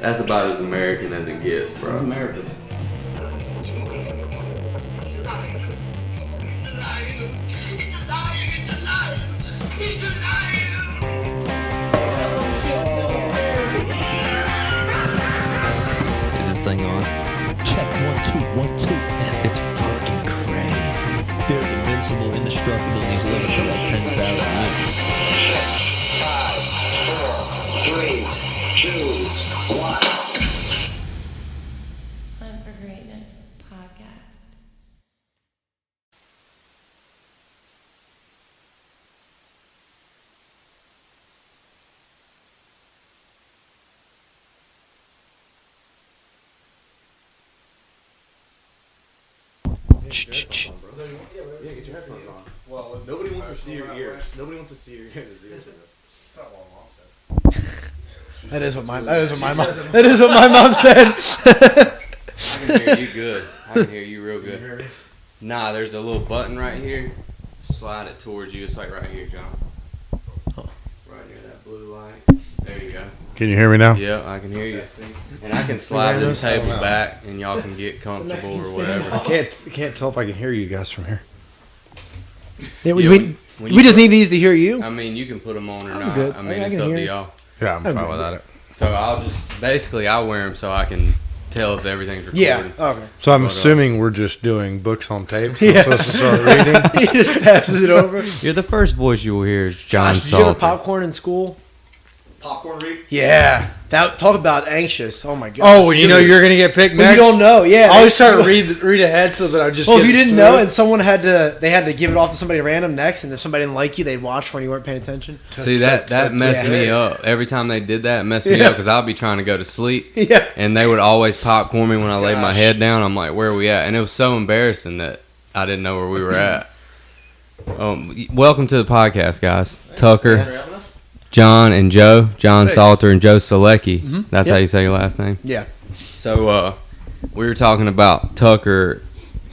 That's about as American as it gets, bro. It's American. Is this thing on? Check 1 2 1 2. It's fucking crazy. They're invincible, indestructible, and he's living for like 10,000 years. 5, 4, 3, 2, 1. Hunt for Greatness podcast. Yeah, get your headphones on. Well, nobody wants to see your ears. Nobody wants to see your ears in this. That's not what Mom said. That is what my mom said. I can hear you good. I can hear you real good. Nah, there's a little button right here. Slide it towards you. It's like right here, John. Right near that blue light. There you go. Can you hear me now? Yeah, I can hear you. And I can slide this table back, and y'all can get comfortable or whatever. I can't tell if I can hear you guys from here. Yeah, Yeah, we just need these to hear you. I mean, you can put them on or I'm not. good. I mean, I it's can up hear to you. y'all. Yeah, I'm fine without it. So I'll wear them so I can tell if everything's recorded. Yeah. Okay. So I'm assuming we're just doing books on tape. Yeah. I'm supposed to start reading. He just passes it over. You're the first voice you will hear is John Josh, did you ever Salter. popcorn in school? Popcorn read? Yeah. Talk about anxious. Oh my god. Oh, you know you're gonna get picked But next. you don't know. Yeah. I always try to read ahead so that I just. Well, get if you didn't smooth. know, and someone had to give it off to somebody random next, and if somebody didn't like you, they'd watch when you weren't paying attention. See, that messed me up. Every time they did that, it messed me up because I'll be trying to go to sleep. Yeah. And they would always popcorn me when I laid my head down. I'm like, where are we at? And it was so embarrassing that I didn't know where we were at. Welcome to the podcast, guys. Tucker, John, and Joe. John Salter and Joe Solecki. Mm-hmm. That's how you say your last name? Yeah. So we were talking about Tucker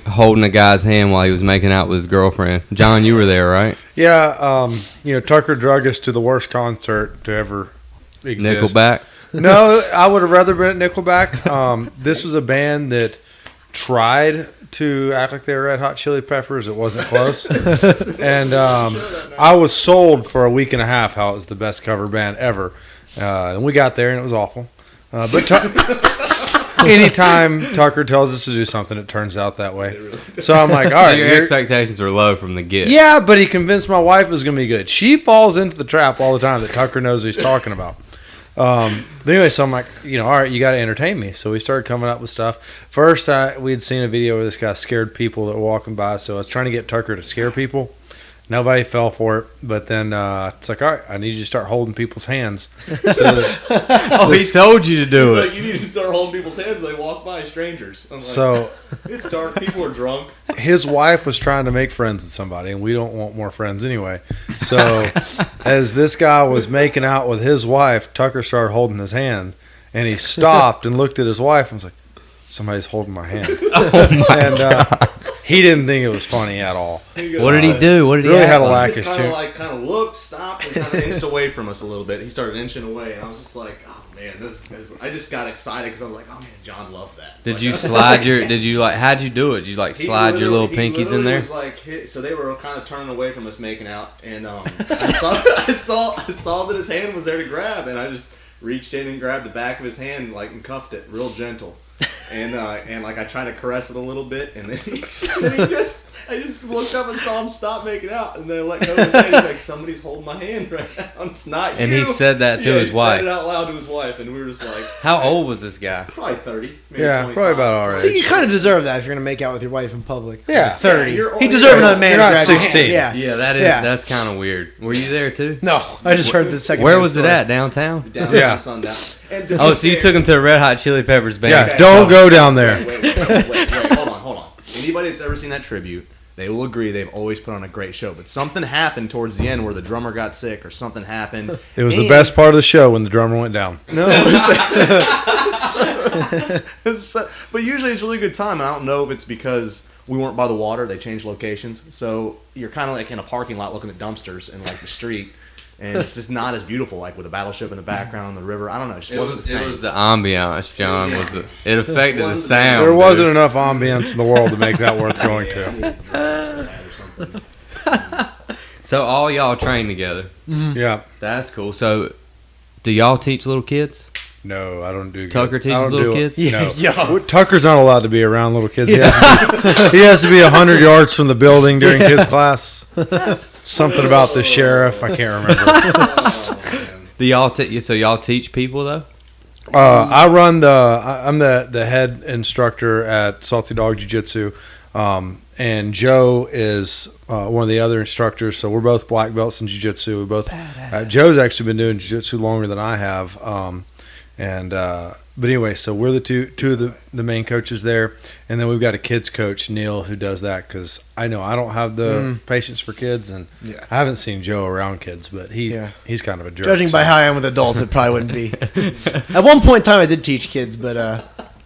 holding a guy's hand while he was making out with his girlfriend. John, you were there, right? Yeah, Tucker drug us to the worst concert to ever exist. Nickelback? No, I would have rather been at Nickelback. This was a band that tried to act like they were Red Hot Chili Peppers. It wasn't close. And I was sold for a week and a half how it was the best cover band ever. And we got there and it was awful. But anytime Tucker tells us to do something, it turns out that way. So I'm like, all right. Your expectations were low from the get. Yeah, but he convinced my wife it was going to be good. She falls into the trap all the time that Tucker knows what he's talking about. But anyway, so I'm like, all right, you got to entertain me. So we started coming up with stuff. First, we had seen a video where this guy scared people that were walking by. So I was trying to get Tucker to scare people. Nobody fell for it. But then it's like, all right, I need you to start holding people's hands. So He told you to do it. Like, you need to start holding people's hands as they walk by strangers. I'm like, so it's dark. People are drunk. his wife was trying to make friends with somebody, and we don't want more friends anyway. So as this guy was making out with his wife, Tucker started holding his hand, and he stopped and looked at his wife and was like, somebody's holding my hand. He didn't think it was funny at all. What did he do? What did he Really act had a like? lack He of just kind tune. of kind of looked, stopped, and kind of inched away from us a little bit. He started inching away, and I was just like, oh man, this I just got excited because I was like, oh man, John loved that. Did Like, you slide your? Did you like? How'd you do it? Did you like he slide your little literally- he pinkies in literally there? Was like, so they were kind of turning away from us making out, and I saw that his hand was there to grab, and I just reached in and grabbed the back of his hand, like, and cuffed it real gentle, and like I tried to caress it a little bit, and then I just looked up and saw him stop making out, and then I let go of his hand. He's like, somebody's holding my hand right now. It's not you. And he said that to his he wife. said it out loud to his wife, and we were just like, How old was this guy? probably 30. Maybe Yeah, 25. probably about our So age. you kind of deserve that if you're going to make out with your wife in public. Yeah. 30. Yeah, you're He only- deserved another man you're to not grab your hand. 16. Yeah. Yeah, that's kind of weird. Were you there too? No, I just heard the second. Where man's was it story. at? Downtown? Down Yeah. sundown. And Oh, so you took him to a Red Hot Chili Peppers band? Yeah, don't go down there. Wait, hold on. Anybody that's ever seen that tribute, they will agree they've always put on a great show. But something happened towards the end where the drummer got sick or something happened. It was the best part of the show when the drummer went down. No. But usually it's a really good time. And I don't know if it's because we weren't by the water. They changed locations. So you're kind of like in a parking lot looking at dumpsters in like the street. and it's just not as beautiful. Like with the battleship in the background, the river. I don't know. It just wasn't the same. It was the ambiance, John. It affected the sound. There wasn't enough ambience in the world to make that worth going to. So all y'all train together. Yeah. That's cool. So do y'all teach little kids? No, I don't do. Tucker teaches little kids? No. Yeah. Tucker's not allowed to be around little kids. He has to be 100 yards from the building during kids class. Something about the sheriff. I can't remember. Do y'all so y'all teach people though? I'm the head instructor at Salty Dog Jiu-Jitsu. And Joe is one of the other instructors. So we're both black belts in jiu-jitsu. We both Joe's actually been doing jiu-jitsu longer than I have. But anyway, so we're the two of the main coaches there, and then we've got a kids coach, Neil, who does that because I know I don't have the patience for kids, and I haven't seen Joe around kids, but he's kind of a jerk. Judging by how I am with adults, it probably wouldn't be. At one point in time, I did teach kids, but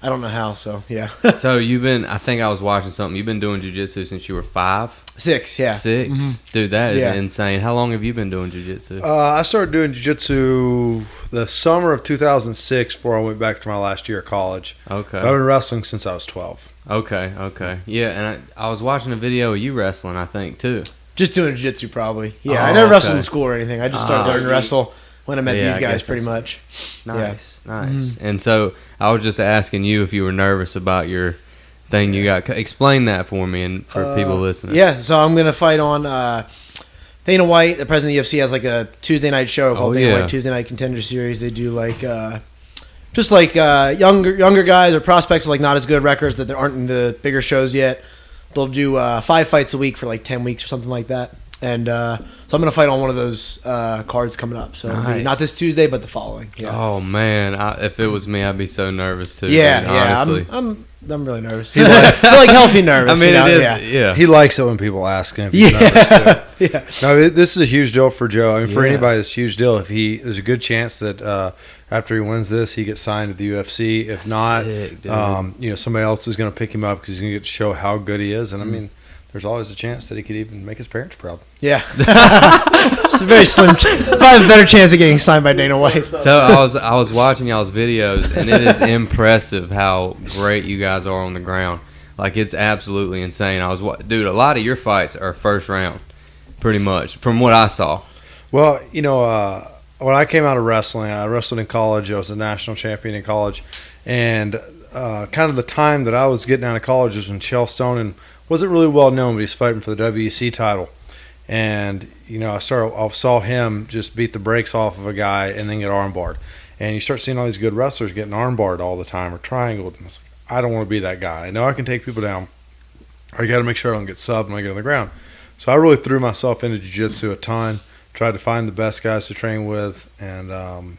I don't know how. So yeah. So I think I was watching something. You've been doing jiu-jitsu since you were 5? 6, yeah. 6? Dude, that is insane. How long have you been doing jiu-jitsu? I started doing jiu-jitsu the summer of 2006 before I went back to my last year of college. Okay. I've been wrestling since I was 12. Okay. Yeah, and I was watching a video of you wrestling, I think, too. Just doing jiu-jitsu probably. Yeah, I never wrestled in school or anything. I just started learning to wrestle when I met these guys pretty much. Nice. And so I was just asking you if you were nervous about your thing you got. Explain that for me and for people listening. Yeah, so I'm going to fight on Dana White, the president of the UFC, has like a Tuesday night show called Dana White Tuesday Night Contender Series. They do like just like younger guys or prospects with like not as good records that there aren't in the bigger shows yet. They'll do 5 fights a week for like 10 weeks or something like that. And so I'm going to fight on one of those cards coming up. So maybe not this Tuesday, but the following. Yeah. Oh man, if it was me, I'd be so nervous too. Yeah, dude, yeah. honestly. I'm really nervous. I'm like healthy nervous. I mean, it is. Yeah. He likes it when people ask him if he's nervous too. Yeah. No, this is a huge deal for Joe. I mean, for anybody, it's a huge deal. There's a good chance that after he wins this, he gets signed to the UFC. If not, somebody else is going to pick him up because he's going to get to show how good he is. And I mean, there's always a chance that he could even make his parents proud. Yeah. It's a very slim probably a better chance of getting signed by Dana White. So I was watching y'all's videos, and it is impressive how great you guys are on the ground. Like, it's absolutely insane. Dude, a lot of your fights are first round, pretty much, from what I saw. Well, when I came out of wrestling, I wrestled in college. I was a national champion in college. And kind of the time that I was getting out of college was when Chael Sonnen wasn't really well known, but he's fighting for the WEC title. And, I saw him just beat the brakes off of a guy and then get armbarred. And you start seeing all these good wrestlers getting armbarred all the time or triangled. And it's like, I don't want to be that guy. I know I can take people down. I got to make sure I don't get subbed when I get on the ground. So I really threw myself into jiu-jitsu a ton, tried to find the best guys to train with. And, and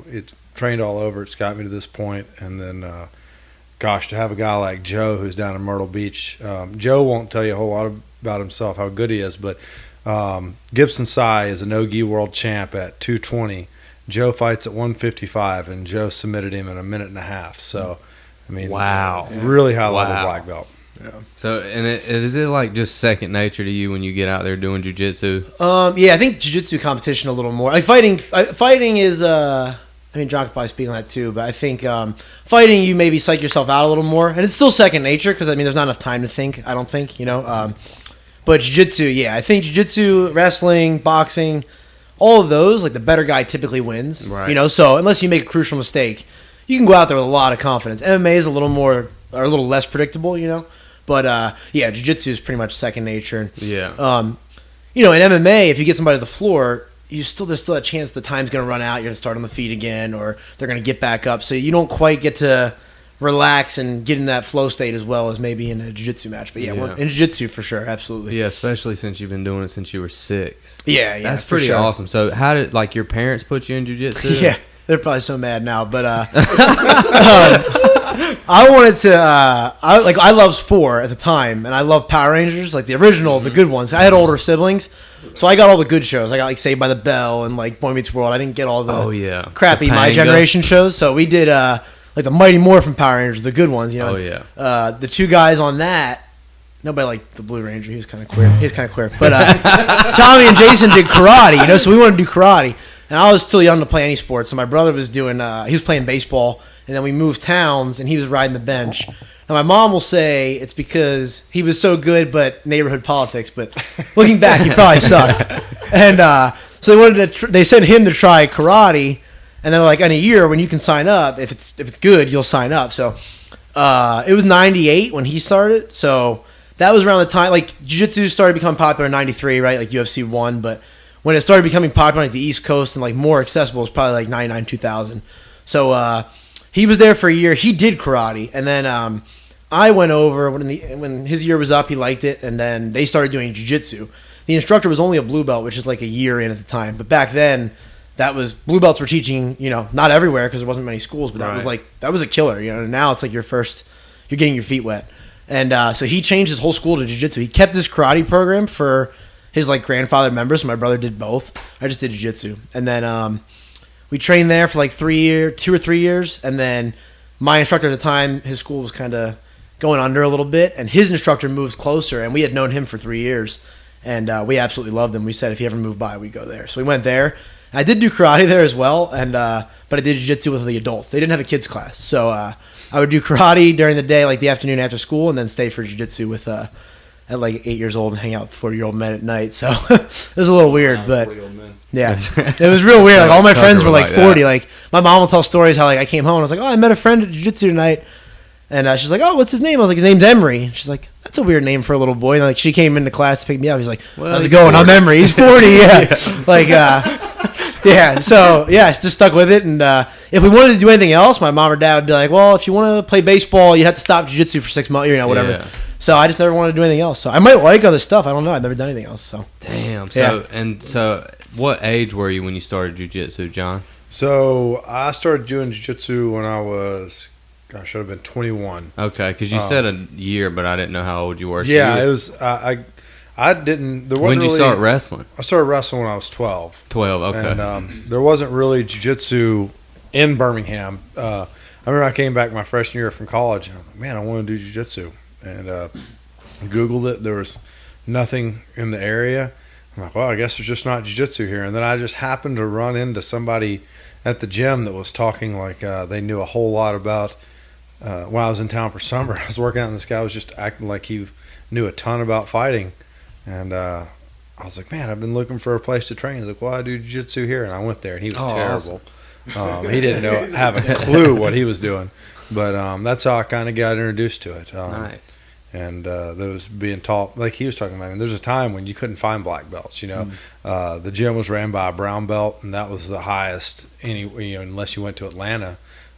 it's trained all over. It's got me to this point. And then, to have a guy like Joe who's down in Myrtle Beach. Joe won't tell you a whole lot about himself, how good he is, but Gibson Sai is a no-gi world champ at 220. Joe fights at 155, and Joe submitted him in a minute and a half. So, I mean, wow, really high-level black belt. Yeah. So, and is it like just second nature to you when you get out there doing jiu-jitsu? Yeah, I think jiu-jitsu competition a little more. Like fighting is John could probably speak on that too, but I think fighting, you maybe psych yourself out a little more, and it's still second nature because there's not enough time to think. I don't think but jiu-jitsu, yeah, I think jiu-jitsu, wrestling, boxing, all of those, like the better guy typically wins. Right. So unless you make a crucial mistake, you can go out there with a lot of confidence. MMA is a little less predictable, but jiu-jitsu is pretty much second nature. Yeah. In MMA, if you get somebody to the floor, there's still a chance the time's going to run out. You're going to start on the feet again, or they're going to get back up. So you don't quite get to relax and get in that flow state as well as maybe in a jiu-jitsu match. But in jiu-jitsu for sure, absolutely. Yeah, especially since you've been doing it since you were 6. Yeah, that's pretty awesome. So how did your parents put you in jiu-jitsu? Yeah, they're probably so mad now. But I wanted to. I loved 4 at the time, and I loved Power Rangers, like the original, the good ones. I had older siblings. So I got all the good shows. I got Saved by the Bell and Boy Meets World. I didn't get all the crappy My Generation shows. So we did the Mighty Morphin Power Rangers, the good ones. Oh yeah. The 2 guys on that, Nobody liked the Blue Ranger. He was kind of queer. But Tommy and Jason did karate, so we wanted to do karate. And I was still young to play any sport, so my brother was doing, he was playing baseball, and then we moved towns, and he was riding the bench. Now, my mom will say it's because he was so good, but neighborhood politics. But looking back, he probably sucked. And so they sent him to try karate, and then like in a year when you can sign up, if it's good, you'll sign up. So it was 98 when he started, so that was around the time like jiu-jitsu started becoming popular in 93, right? Like UFC 1, but when it started becoming popular like the East Coast and like more accessible, it was probably like 99, 2000. So he was there for a year. He did karate, and then I went over when his year was up. He liked it, and then they started doing jiu-jitsu. The instructor was only a blue belt, which is like a year in at the time. But back then, that was blue belts were teaching. Not everywhere because there wasn't many schools, but that was a killer. Now it's like you're getting your feet wet, and so he changed his whole school to jiu-jitsu. He kept this karate program for his like grandfather members. So my brother did both. I just did jiu-jitsu, and then we trained there for like 2 or 3 years, and then my instructor at the time, his school was kind of going under a little bit, and his instructor moved closer, and we had known him for 3 years, and we absolutely loved him. We said if he ever moved by, we'd go there. So we went there. I did do karate there as well, and but I did jiu-jitsu with the adults. They didn't have a kids class, so I would do karate during the day, like the afternoon after school, and then stay for jiu-jitsu with at like 8 years old and hang out with 40-year-old men at night. So it was a little weird, but yeah, it was real weird. Like all my friends were like 40. Like my mom will tell stories how like I came home and I was like, oh, I met a friend at jiu-jitsu tonight. And she's like, oh, what's his name? I was like, his name's Emery. And she's like, that's a weird name for a little boy. And like she came into class to pick me up. He's like, how's it going? 40. I'm Emery. He's 40. Yeah. Like, yeah. So yeah, I just stuck with it. And if we wanted to do anything else, my mom or dad would be like, well, if you want to play baseball, you'd have to stop jiu-jitsu for 6 months, whatever. Yeah. So I just never wanted to do anything else. So I might like other stuff. I don't know. I've never done anything else. So damn. So what age were you when you started jiu-jitsu, John? So I started doing jiu-jitsu when I was, I should have been 21. Okay, because you said a year, but I didn't know how old you were. Yeah, it was. I didn't. There wasn't. When did you start wrestling? I started wrestling when I was 12. 12. Okay. And there wasn't really jiu-jitsu in Birmingham. I remember I came back my freshman year from college, and I'm like, man, I want to do jiu-jitsu. And Googled it. There was nothing in the area. I'm like, well, I guess there's just not jiu-jitsu here. And then I just happened to run into somebody at the gym that was talking like they knew a whole lot about. When I was in town for summer, I was working out, and this guy was just acting like he knew a ton about fighting. And I was like, man, I've been looking for a place to train. He's like, well, I do jiu-jitsu here. And I went there, and he was terrible. Awesome. He didn't have a clue what he was doing. But that's how I kind of got introduced to it. Nice. And there was being taught, like he was talking about, there's a time when you couldn't find black belts, The gym was ran by a brown belt, and that was the highest, unless you went to Atlanta,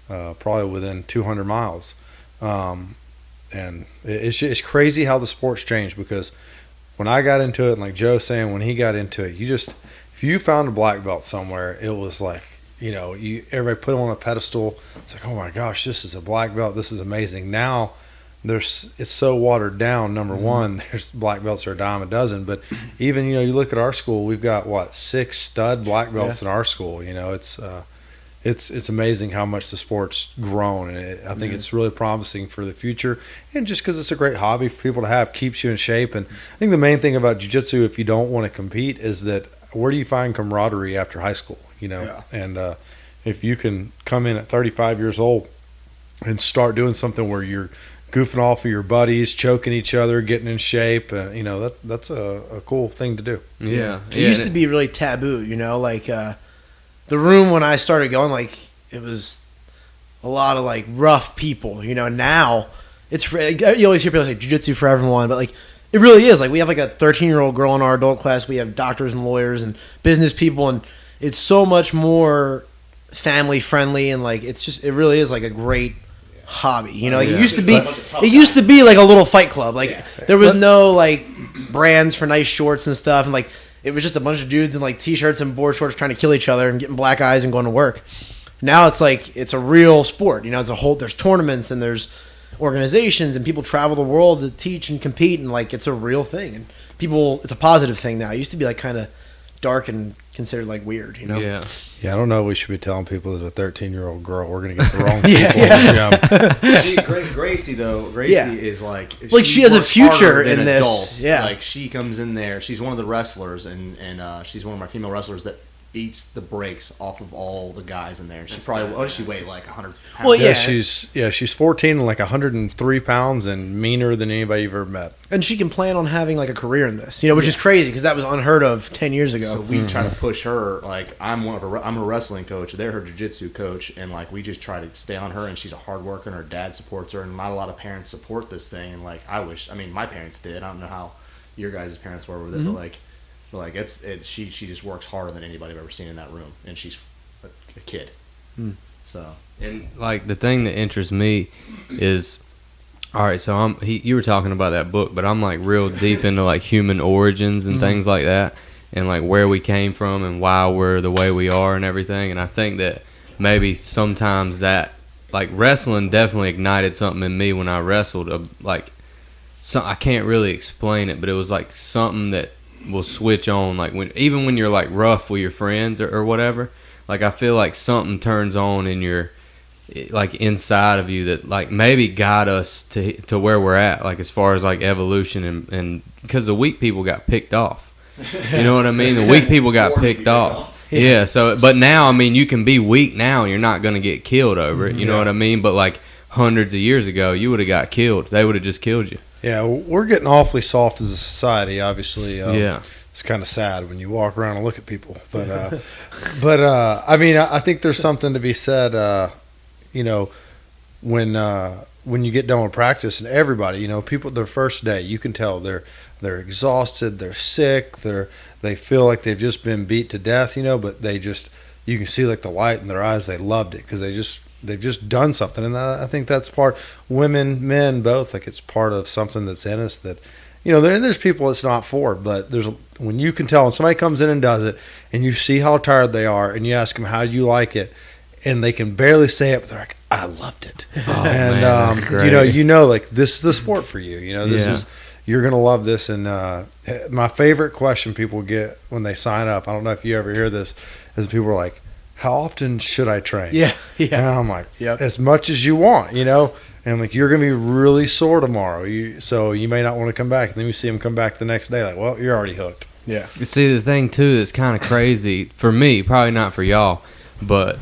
probably within 200 miles. And it's crazy how the sport's changed, because when I got into it, and like Joe saying, when he got into it, if you found a black belt somewhere, it was like, everybody put him on a pedestal. It's like, oh my gosh, this is a black belt. This is amazing. Now, it's so watered down. Number one, there's black belts are a dime a dozen, but even you look at our school, we've got 6 stud black belts in our school. It's amazing how much the sport's grown, and I think it's really promising for the future. And just because it's a great hobby for people to have, keeps you in shape. And I think the main thing about jiu-jitsu, if you don't want to compete, is that where do you find camaraderie after high school? And if you can come in at 35 years old and start doing something where you're goofing off with your buddies, choking each other, getting in shape, that's a cool thing to do. Yeah. It used to be really taboo, like the room when I started going, it was a lot of rough people, now it's you always hear people say jiu-jitsu for everyone, but it really is. We have a 13-year-old girl in our adult class. We have doctors and lawyers and business people, and it's so much more family friendly, and it really is a great hobby. It used to be like a little fight club. There was no brands for nice shorts and stuff, and it was just a bunch of dudes in t-shirts and board shorts trying to kill each other and getting black eyes and going to work. Now it's it's a real sport. There's tournaments and there's organizations and people travel the world to teach and compete, and it's a real thing, and it's a positive thing now. It used to be kind of dark and considered like weird, you know? Yeah. Yeah, I don't know. We should be telling people as a 13-year-old girl we're going to get the wrong people in the gym. See, Gracie though, Yeah. is like She has a works future harder than in this. Adults. Yeah. Like she comes in there. She's one of the wrestlers, and she's one of my female wrestlers that beats the brakes off of all the guys in there. She probably what does she weigh, like 100 pounds? Well, yeah. She's 14 and like 103 pounds and meaner than anybody you've ever met. And she can plan on having like a career in this, you know, which is crazy because that was unheard of 10 years ago. So we try to push her. Like I'm a wrestling coach. They're her jiu-jitsu coach, and like we just try to stay on her. And she's a hard worker, and her dad supports her. And not a lot of parents support this thing. And like I mean, my parents did. I don't know how your guys' parents were with it, but like she just works harder than anybody I've ever seen in that room, and she's a kid. So And like the thing that interests me is, all right, so you were talking about that book, but I'm like real deep into like human origins and things like that, and like where we came from and why we're the way we are and everything. And I think that maybe sometimes that like wrestling definitely ignited something in me when I wrestled. I can't really explain it, but it was like something that will switch on, like even when you're like rough with your friends or whatever. Like I feel like something turns on in your like inside of you that like maybe got us to where we're at, like as far as like evolution and because the weak people got picked off. You know what I mean? The weak people got picked off. Yeah. So, but now I mean, you can be weak now, and you're not going to get killed over it. You know what I mean? But like hundreds of years ago, you would have got killed. They would have just killed you. Yeah, we're getting awfully soft as a society, obviously. Yeah. It's kind of sad when you walk around and look at people. But, I mean, I think there's something to be said, you know, when you get done with practice and everybody, you know, people, their first day, you can tell they're exhausted, they're sick, they feel like they've just been beat to death, you know, but you can see like the light in their eyes. They loved it because they've just done something. And I think that's part, women, men, both, like it's part of something that's in us that, you know, there's people it's not for, but when you can tell when somebody comes in and does it and you see how tired they are and you ask them, how do you like it? And they can barely say it, but they're like, I loved it. Oh, and, man, you know, like this is the sport for you, you know, you're going to love this. And, my favorite question people get when they sign up, I don't know if you ever hear this, is people are like, how often should I train? Yeah. And I'm like, as much as you want, you know? And like, you're going to be really sore tomorrow. So you may not want to come back. And then we see them come back the next day. Like, well, you're already hooked. Yeah. You see, the thing too that's kind of crazy for me, probably not for y'all, but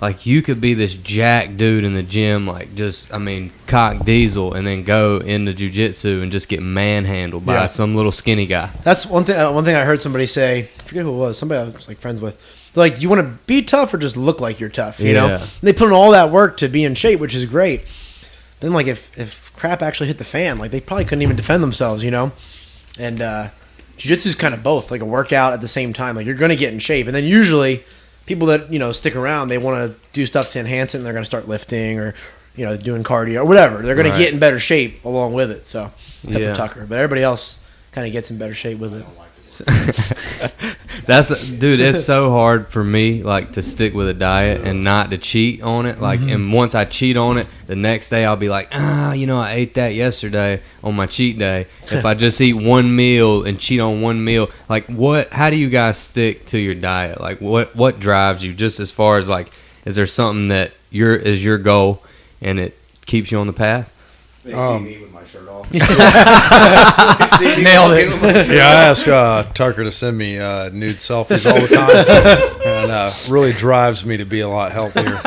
like you could be this jack dude in the gym, like just, I mean, cock diesel, and then go into jiu-jitsu and just get manhandled by some little skinny guy. That's one thing. One thing I heard somebody say. I forget who it was. Somebody I was like friends with. They're like, do you want to be tough or just look like you're tough? You know. And they put in all that work to be in shape, which is great. Then like if crap actually hit the fan, like they probably couldn't even defend themselves, you know. And jiu-jitsu is kind of both, like a workout at the same time. Like you're going to get in shape, and then usually people that, you know, stick around, they want to do stuff to enhance it, and they're going to start lifting or, you know, doing cardio or whatever. They're going to get in better shape along with it. So except for Tucker, but everybody else kind of gets in better shape with it. Dude, it's so hard for me like to stick with a diet and not to cheat on it, like and once I cheat on it, the next day I'll be like, you know, I ate that yesterday on my cheat day. If I just eat one meal and cheat on one meal, like how do you guys stick to your diet? Like what drives you, just as far as like, is there something that is your goal and it keeps you on the path? They see me with my shirt off. Nailed it. Yeah, I ask Tucker to send me nude selfies all the time, and really drives me to be a lot healthier.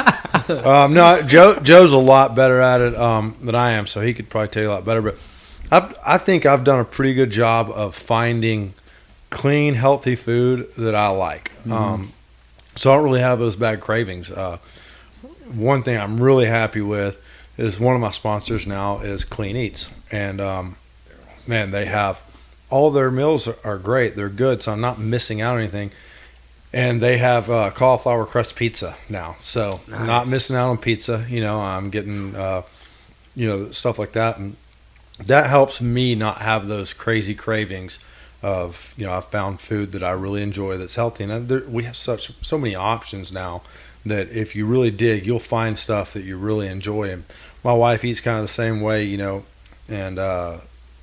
No, Joe's a lot better at it than I am, so he could probably tell you a lot better. But I think I've done a pretty good job of finding clean, healthy food that I like. So I don't really have those bad cravings. One thing I'm really happy with is one of my sponsors now is Clean Eats, and man, they have all their meals are great. They're good, so I'm not missing out on anything. And they have cauliflower crust pizza now, so I'm not missing out on pizza. You know, I'm getting you know, stuff like that, and that helps me not have those crazy cravings of, you know, I've found food that I really enjoy that's healthy, and we have so many options now that if you really dig, you'll find stuff that you really enjoy. And my wife eats kind of the same way, you know, and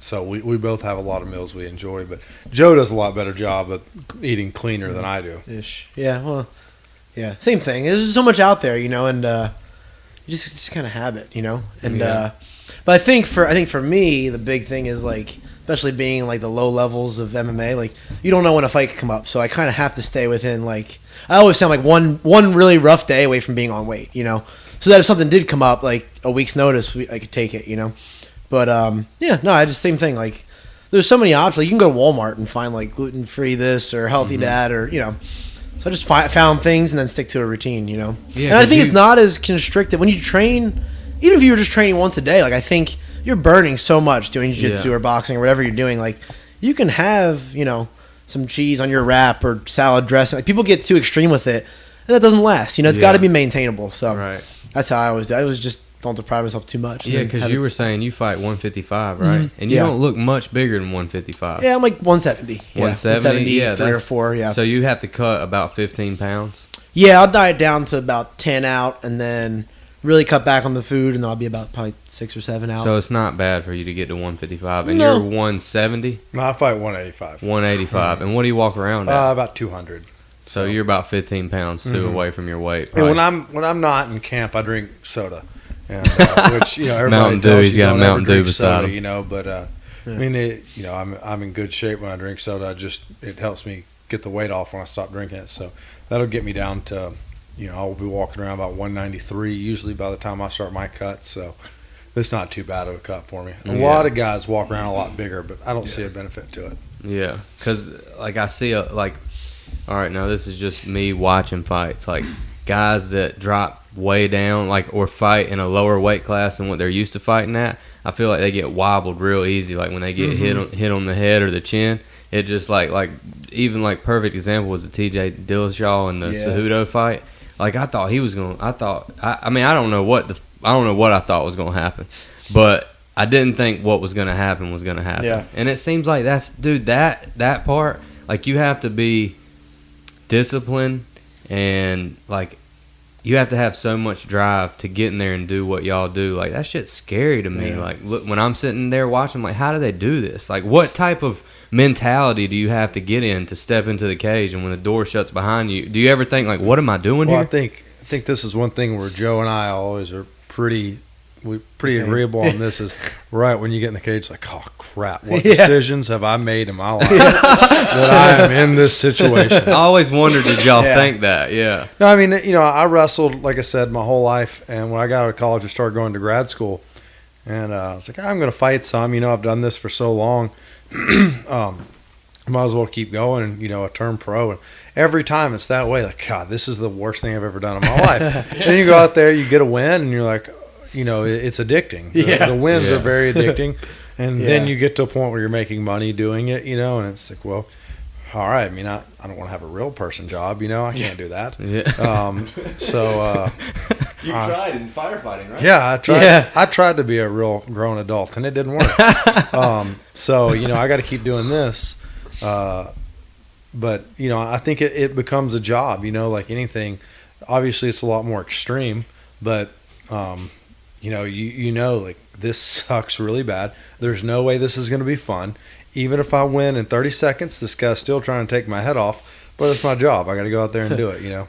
So we both have a lot of meals we enjoy, but Joe does a lot better job of eating cleaner than I do. Ish. Yeah, well, yeah, same thing. There's just so much out there, and you just kind of have it, And but I think for me, the big thing is like, especially being like the low levels of MMA, like you don't know when a fight could come up, so I kind of have to stay within like I always sound like one really rough day away from being on weight, so that if something did come up, like a week's notice, I could take it, But I just same thing. Like, there's so many options. Like, you can go to Walmart and find like gluten-free this or healthy that or So I just found things and then stick to a routine. Yeah, and I think it's not as constricted when you train. Even if you were just training once a day, like I think you're burning so much doing jiu-jitsu or boxing or whatever you're doing. Like, you can have some cheese on your wrap or salad dressing. Like, people get too extreme with it, and that doesn't last. It's got to be maintainable. So that's how I always do. I was just. Don't deprive myself too much. Yeah, because you were saying you fight 155, right? Mm-hmm. And you don't look much bigger than 155. Yeah, I'm like 170. 170? Yeah, 3 or 4, yeah. So you have to cut about 15 pounds? Yeah, I'll diet down to about 10 out and then really cut back on the food, and then I'll be about probably 6 or 7 out. So it's not bad for you to get to 155. And you're 170? No, I fight 185. 185. Mm-hmm. And what do you walk around at? About 200. So you're about 15 pounds away from your weight. And when I'm not in camp, I drink soda. And, which everybody Mountain Dew. He's got a Mountain Dew beside him. But I mean, I'm in good shape when I drink soda. It helps me get the weight off when I stop drinking it. So that'll get me down to, I'll be walking around about 193 usually by the time I start my cuts. So it's not too bad of a cut for me. A lot of guys walk around a lot bigger, but I don't see a benefit to it. Yeah, because like I see all right, now this is just me watching fights. Like guys that drop way down, or fight in a lower weight class than what they're used to fighting at, I feel like they get wobbled real easy. Like when they get hit on the head or the chin, it just even perfect example was the TJ Dillashaw and the Cejudo fight. Like I thought he was going. I don't know what I thought was going to happen, but I didn't think what was going to happen was going to happen. Yeah. And it seems like that part, like you have to be disciplined and you have to have so much drive to get in there and do what y'all do. Like, that shit's scary to me. Yeah. Like, look, when I'm sitting there watching, like, how do they do this? Like, what type of mentality do you have to get in to step into the cage? And when the door shuts behind you, do you ever think, like, what am I doing here? I think this is one thing where Joe and I always are pretty agreeable on this is right when you get in the cage, like, oh, crap, what decisions have I made in my life that I am in this situation? I always wondered, did y'all think that? Yeah. No, I mean, I wrestled, like I said, my whole life, and when I got out of college, I started going to grad school, and I was like, I'm going to fight some. I've done this for so long. Might as well keep going and, I turn pro. And every time it's that way, like, God, this is the worst thing I've ever done in my life. Then you go out there, you get a win, and you're like, it's addicting. The wins are very addicting. And then you get to a point where you're making money doing it, and it's like, well, all right. I mean, I don't want to have a real person job, I can't do that. Yeah. You tried in firefighting, right? Yeah, I tried. Yeah. I tried to be a real grown adult, and it didn't work. I got to keep doing this. But I think it becomes a job. Like anything. Obviously, it's a lot more extreme, but like this sucks really bad. There's no way this is going to be fun. Even if I win in 30 seconds, this guy's still trying to take my head off. But it's my job. I got to go out there and do it.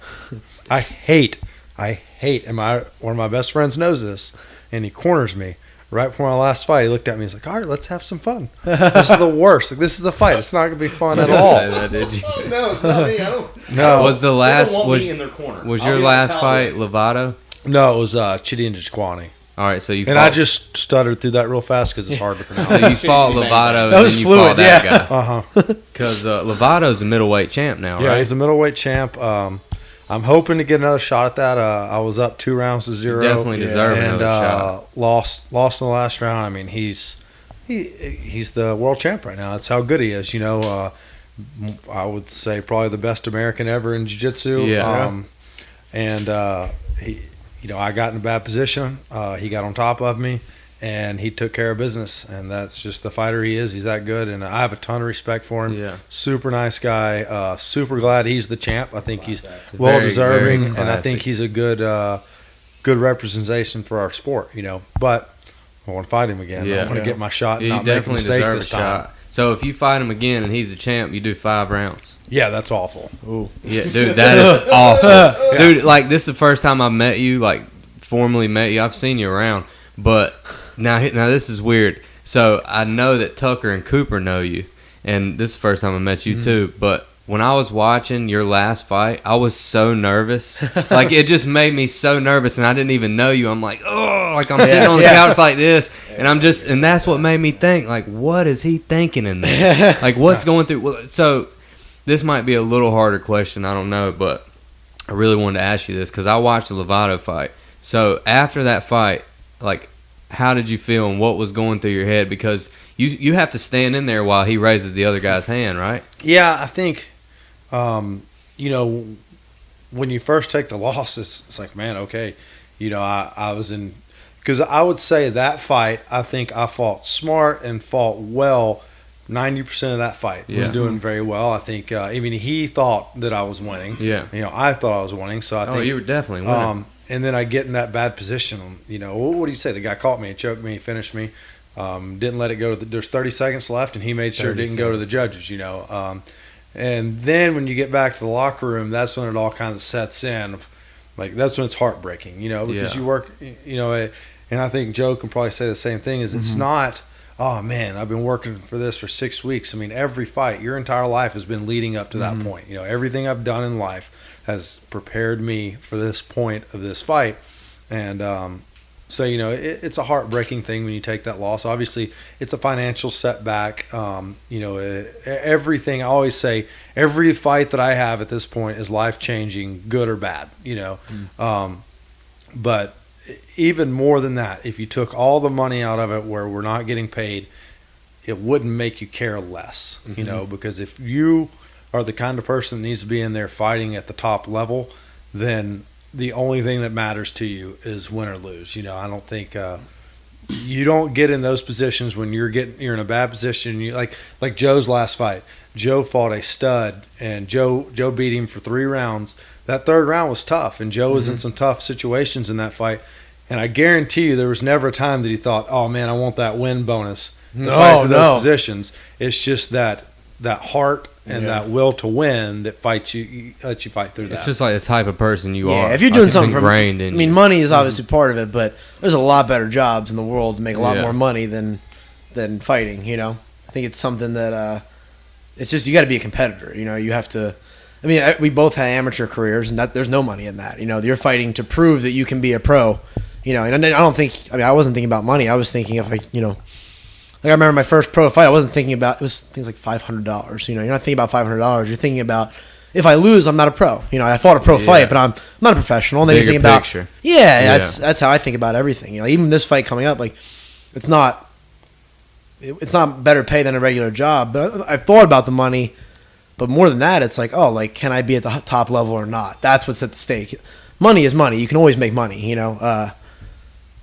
I hate. And one of my best friends knows this, and he corners me right before my last fight. He looked at me. He's like, "All right, let's have some fun. This is the worst. Like, this is the fight. It's not going to be fun at all." Did you? No, it's not me. I don't. No. Was the last me in their corner. Was your last fight Lovato? No, it was Chidi and Jquani. All right, so you and I just stuttered through that real fast because it's hard to pronounce. So you fought Lovato and then you fought that guy. Because Lovato's a middleweight champ now, right? Yeah, he's a middleweight champ. I'm hoping to get another shot at that. I was up 2-0. You definitely deserve another shot. Lost in the last round. I mean, he's the world champ right now. That's how good he is. I would say probably the best American ever in jiu-jitsu. Yeah. I got in a bad position. He got on top of me, and he took care of business. And that's just the fighter he is. He's that good, and I have a ton of respect for him. Yeah. Super nice guy. Super glad he's the champ. I think he's well deserving, and I think he's a good representation for our sport. But I want to fight him again. Yeah. I want to get my shot and You not make a definitely mistake deserve this a time. shot. So if you fight him again and he's a champ, you do 5 rounds. Yeah, that's awful. Yeah, dude, that is awful. Dude, like, this is the first time I've met you, like, formally met you. I've seen you around. But now this is weird. So I know that Tucker and Cooper know you. And this is the first time I met you, too. But when I was watching your last fight, I was so nervous. Like, it just made me so nervous, and I didn't even know you. I'm like, oh, like I'm sitting on the couch like this, and and that's what made me think, like, what is he thinking in there? Like, what's going through? Well, so this might be a little harder question, I don't know, but I really wanted to ask you this because I watched the Lovato fight. So after that fight, like, how did you feel and what was going through your head? Because you have to stand in there while he raises the other guy's hand, right? Yeah, I think, you know, when you first take the loss, it's like, man, okay. You know, I was in – because I would say that fight, I think I fought smart and fought well. 90% of that fight was doing very well. I think even he thought that I was winning. Yeah. You know, I thought I was winning. So I think you were definitely winning. And then I get in that bad position. You know, what do you say? The guy caught me, he choked me, he finished me. Didn't let it go to there's 30 seconds left, and he made sure it didn't go to the judges, you know. And then when you get back to the locker room, that's when it all kind of sets in. Like, that's when it's heartbreaking, you know, because you work, you know, and I think Joe can probably say the same thing, is it's not, oh, man, I've been working for this for 6 weeks. I mean, every fight, your entire life has been leading up to that point. You know, everything I've done in life has prepared me for this point of this fight. And so, you know, it's a heartbreaking thing when you take that loss. Obviously, it's a financial setback. You know, everything, I always say, every fight that I have at this point is life-changing, good or bad, you know. But even more than that, if you took all the money out of it where we're not getting paid, it wouldn't make you care less, you know, because if you are the kind of person that needs to be in there fighting at the top level, then the only thing that matters to you is win or lose. You know, I don't think you don't get in those positions when you're in a bad position. You like Joe's last fight. Joe fought a stud, and Joe beat him for 3 rounds. That 3rd round was tough, and Joe was in some tough situations in that fight. And I guarantee you, there was never a time that he thought, "Oh man, I want that win bonus to fight through those positions." It's just that heart and that will to win that lets you fight through that. It's just like the type of person you are. Yeah, if you're doing something ingrained in you. money is obviously part of it, but there's a lot better jobs in the world to make a lot more money than fighting. You know, I think it's something that it's just you got to be a competitor. You know, you have to. I mean, we both had amateur careers, and there's no money in that. You know, you're fighting to prove that you can be a pro. You know, and I don't think. I mean, I wasn't thinking about money. I was thinking of like I remember my first pro fight. I wasn't thinking about it was things like $500. You know, you're not thinking about $500. You're thinking about if I lose, I'm not a pro. You know, I fought a pro fight, but I'm not a professional. And then you're thinking about that's how I think about everything. You know, even this fight coming up, like it's not better pay than a regular job. But I've thought about the money. But more than that, it's like, oh, like, can I be at the top level or not? That's what's at the stake. Money is money. You can always make money, you know.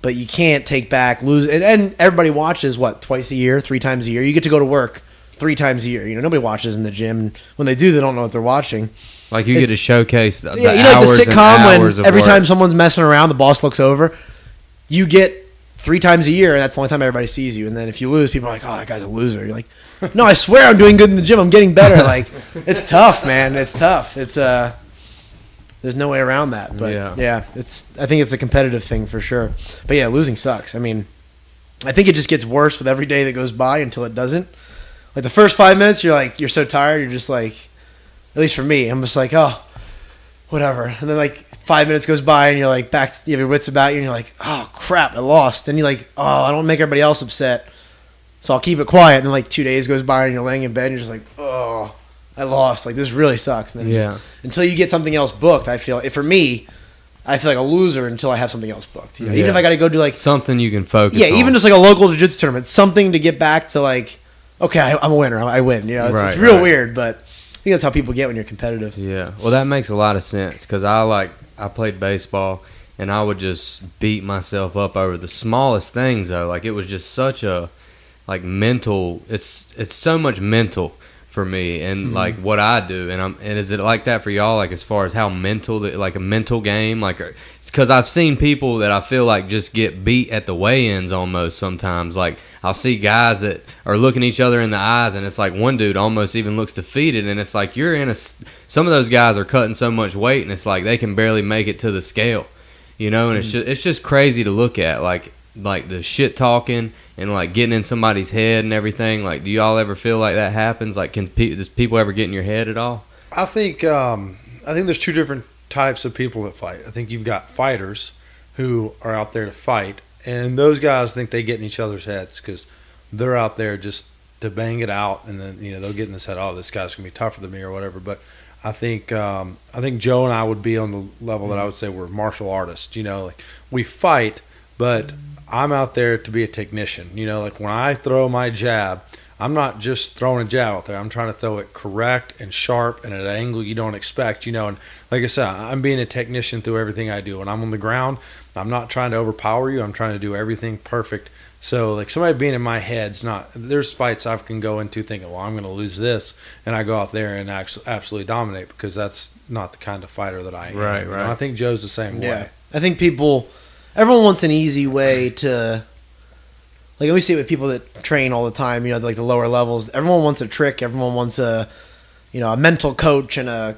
But you can't take back, lose. And everybody watches, twice a year, 3 times a year? You get to go to work 3 times a year. You know, nobody watches in the gym. When they do, they don't know what they're watching. Like, you get to showcase the you know, hours like the sitcom when every work. time someone's messing around, the boss looks over. You get 3 times a year, and that's the only time everybody sees you. And then if you lose, people are like, oh, that guy's a loser. You're like, no, I swear I'm doing good in the gym. I'm getting better. Like, it's tough, man. It's tough. It's there's no way around that. But yeah, I think it's a competitive thing for sure. But yeah, losing sucks. I mean, I think it just gets worse with every day that goes by until it doesn't. Like the first 5 minutes, you're so tired. You're just like, at least for me, I'm just like, oh, whatever. And then like 5 minutes goes by and you're like back. You have your wits about you and you're like, oh crap, I lost. Then you're like, oh, I don't make everybody else upset. So I'll keep it quiet. And then like 2 days goes by and you're laying in bed and you're just like, oh, I lost. Like this really sucks. And then just, until you get something else booked, I feel like a loser until I have something else booked. You know? Even if I got to go do like something you can focus. Yeah, even just like a local jiu-jitsu tournament, something to get back to like, okay, I'm a winner. I win. You know, it's real weird, but I think that's how people get when you're competitive. Yeah, well, that makes a lot of sense because I played baseball and I would just beat myself up over the smallest things though. Like it was just such a like mental. It's so much mental for me, and like what I do, and is it like that for y'all? Like as far as how mental, like a mental game, like it's because I've seen people that I feel like just get beat at the weigh-ins almost sometimes. Like I'll see guys that are looking each other in the eyes, and it's like one dude almost even looks defeated, and it's like some of those guys are cutting so much weight, and it's like they can barely make it to the scale, you know, and it's just crazy to look at, like the shit talking and like getting in somebody's head and everything. Like, do y'all ever feel like that happens? Like, does people ever get in your head at all? I think there's two different types of people that fight. I think you've got fighters who are out there to fight, and those guys think they get in each other's heads because they're out there just to bang it out, and then they'll get in this head. Oh, this guy's gonna be tougher than me or whatever. But I think Joe and I would be on the level that I would say we're martial artists. Like we fight, but I'm out there to be a technician. Like when I throw my jab, I'm not just throwing a jab out there. I'm trying to throw it correct and sharp and at an angle you don't expect. And like I said, I'm being a technician through everything I do. When I'm on the ground, I'm not trying to overpower you. I'm trying to do everything perfect. So like somebody being in my head's not. There's fights I can go into thinking, well, I'm going to lose this, and I go out there and absolutely dominate because that's not the kind of fighter that I am. Right. I think Joe's the same way. I think everyone wants an easy way to, like we see it with people that train all the time, like the lower levels. Everyone wants a trick. Everyone wants a mental coach and a,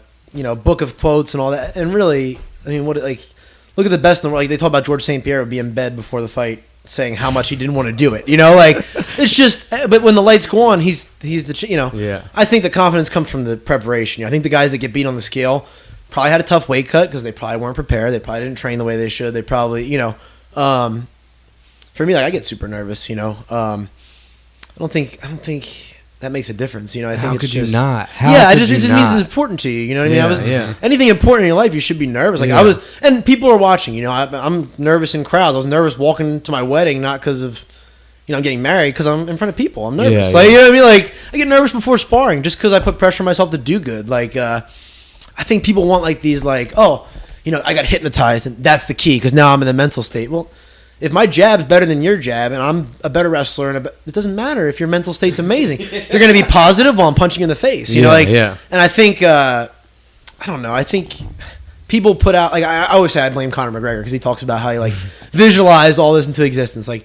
book of quotes and all that. And really, I mean, look at the best in the world. Like they talk about George St. Pierre would be in bed before the fight saying how much he didn't want to do it. It's just, but when the lights go on, he's the, Yeah. I think the confidence comes from the preparation. I think the guys that get beat on the scale probably had a tough weight cut because they probably weren't prepared. They probably didn't train the way they should. They probably, for me, like I get super nervous. I don't think that makes a difference. I think How it's could just, you not? it just means it's important to you. You know what I mean? Anything important in your life, you should be nervous. Like Yeah. and people are watching. I'm nervous in crowds. I was nervous walking to my wedding, not because of, I'm getting married, because I'm in front of people. I'm nervous. Yeah, like yeah. you know what I mean? Like I get nervous before sparring just because I put pressure on myself to do good. Like I think people want like these like, oh, I got hypnotized and that's the key because now I'm in the mental state. Well, if my jab's better than your jab and I'm a better wrestler, it doesn't matter if your mental state's amazing. You're going to be positive while I'm punching you in the face. And I think, I don't know. I think people put out, like I always say I blame Conor McGregor because he talks about how he like visualized all this into existence. Like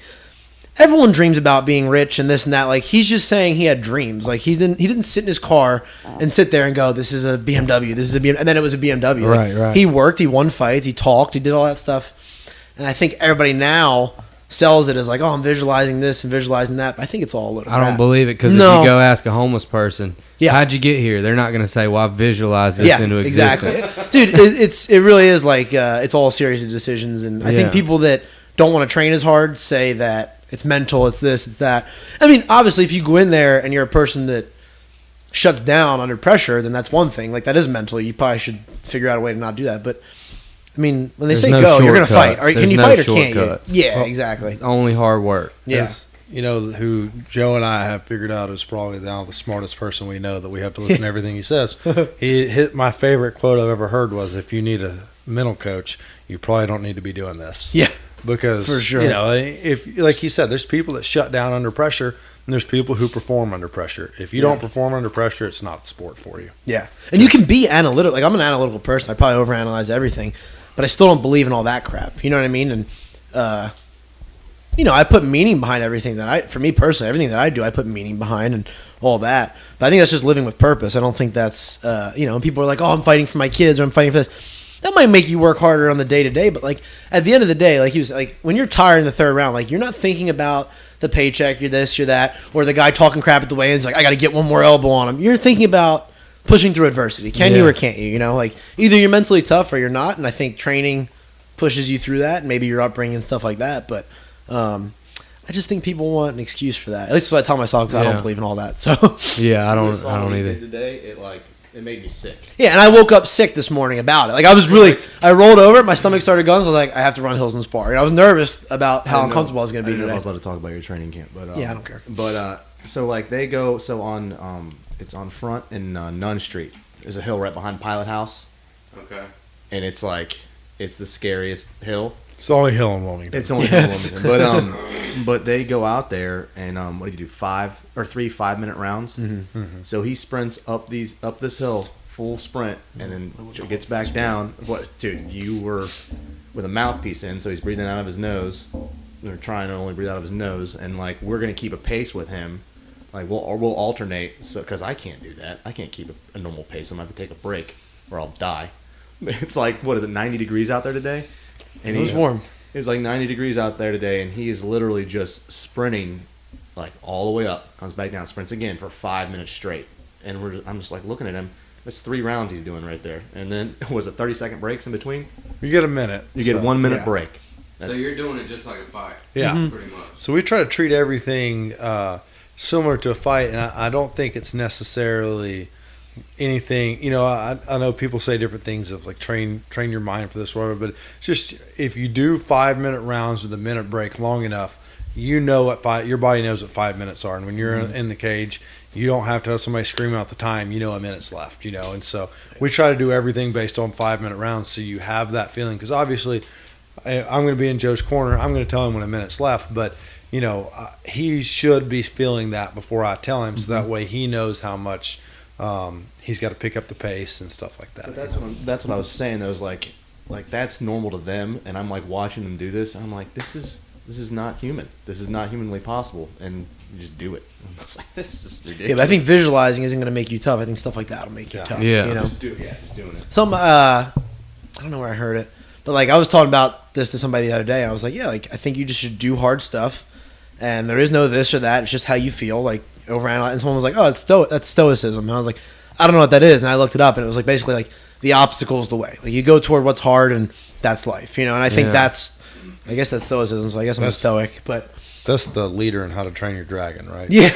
everyone dreams about being rich and this and that. Like he's just saying he had dreams. Like he didn't sit in his car and sit there and go, this is a BMW, this is a BMW, and then it was a BMW. Right. He worked, he won fights, he talked, he did all that stuff. And I think everybody now sells it as like, oh, I'm visualizing this and visualizing that. But I think it's all a little I don't crap. believe it because if you go ask a homeless person, how'd you get here? They're not going to say, well, I visualized this into existence. Exactly. Dude, it really is like it's all a series of decisions. And I think people that don't want to train as hard say that it's mental, it's this, it's that. I mean, obviously, if you go in there and you're a person that shuts down under pressure, then that's one thing. Like that is mental. You probably should figure out a way to not do that. But I mean, when they say go, you're going to fight. Can you fight or can't you? Yeah, exactly. Only hard work. Yeah. Who Joe and I have figured out is probably now the smartest person we know that we have to listen to everything he says. My favorite quote I've ever heard was, if you need a mental coach, you probably don't need to be doing this. Yeah. Because, for sure. If like he said, there's people that shut down under pressure, and there's people who perform under pressure. If you don't perform under pressure, it's not the sport for you. Yeah. And you can be analytical. Like, I'm an analytical person. I probably overanalyze everything. But I still don't believe in all that crap. You know what I mean? And, I put meaning behind everything for me personally, everything that I do, I put meaning behind and all that. But I think that's just living with purpose. I don't think that's, people are like, oh, I'm fighting for my kids or I'm fighting for this. That might make you work harder on the day-to-day. But, like, at the end of the day, like he was like, when you're tired in the third round, like, you're not thinking about the paycheck, you're this, you're that, or the guy talking crap at the weigh-ins, like, I got to get one more elbow on him. You're thinking about pushing through adversity. Can you or can't you? Like either you're mentally tough or you're not. And I think training pushes you through that, and maybe your upbringing and stuff like that. But I just think people want an excuse for that. At least that's what I tell myself because I don't believe in all that. So I don't either. Today, it made me sick. Yeah, and I woke up sick this morning about it. Like I rolled over, my stomach started going. So I was like, I have to run hills and spar. And I was nervous about how uncomfortable I was going to be today. I was allowed to talk about your training camp, but I don't care. But so like they go on. It's on Front and Nunn Street. There's a hill right behind Pilot House. Okay. And it's the scariest hill. It's the only hill in Wilmington. It's only Wilmington, but they go out there and what do you do? 3 5-minute rounds. Mm-hmm. So he sprints up this hill, full sprint, and then gets back down. What, dude? You were with a mouthpiece in, so he's breathing out of his nose. They're trying to only breathe out of his nose, and like we're gonna keep a pace with him. Like we'll alternate, so because I can't do that. I can't keep a normal pace. I'm gonna have to take a break, or I'll die. It's like, what is it? 90 degrees out there today, and It was warm. It was like 90 degrees out there today, and he is literally just sprinting, like all the way up, comes back down, sprints again for 5 minutes straight, and I'm just like looking at him. That's 3 rounds he's doing right there, and then was it 30-second breaks in between? You get a minute. You get 1 minute yeah. break. So you're doing it just like a fight. Yeah. Pretty much. So we try to treat everything similar to a fight, and I don't think it's necessarily anything. You know, I know people say different things of like train your mind for this or whatever, but it's just if you do 5-minute rounds with a minute break long enough, you know what your body knows what 5 minutes are, and when you're in the cage, you don't have to have somebody screaming out the time. You know a minute's left. You know, and so we try to do everything based on 5-minute rounds, so you have that feeling. Because obviously, I'm going to be in Joe's corner. I'm going to tell him when a minute's left, but you know, he should be feeling that before I tell him, so that way he knows how much he's got to pick up the pace and stuff like that. But that's what I was saying. That was like that's normal to them, and I'm like watching them do this, and I'm like, this is not human. This is not humanly possible, and you just do it. I was like, this is ridiculous. Yeah, but I think visualizing isn't going to make you tough. I think stuff like that will make you tough. Yeah. You know? Just doing it. I don't know where I heard it, but like I was talking about this to somebody the other day, and I was like, yeah, like I think you just should do hard stuff, and there is no this or that. It's just how you feel. Like overanalyze. And someone was like, oh, that's stoicism, and I was like, I don't know what that is, and I looked it up, and it was like basically like the obstacle's the way. Like you go toward what's hard, and that's life, you know. And I think I guess that's stoicism. So I guess I'm a stoic, but. That's the leader in How to Train Your Dragon, right? Yeah.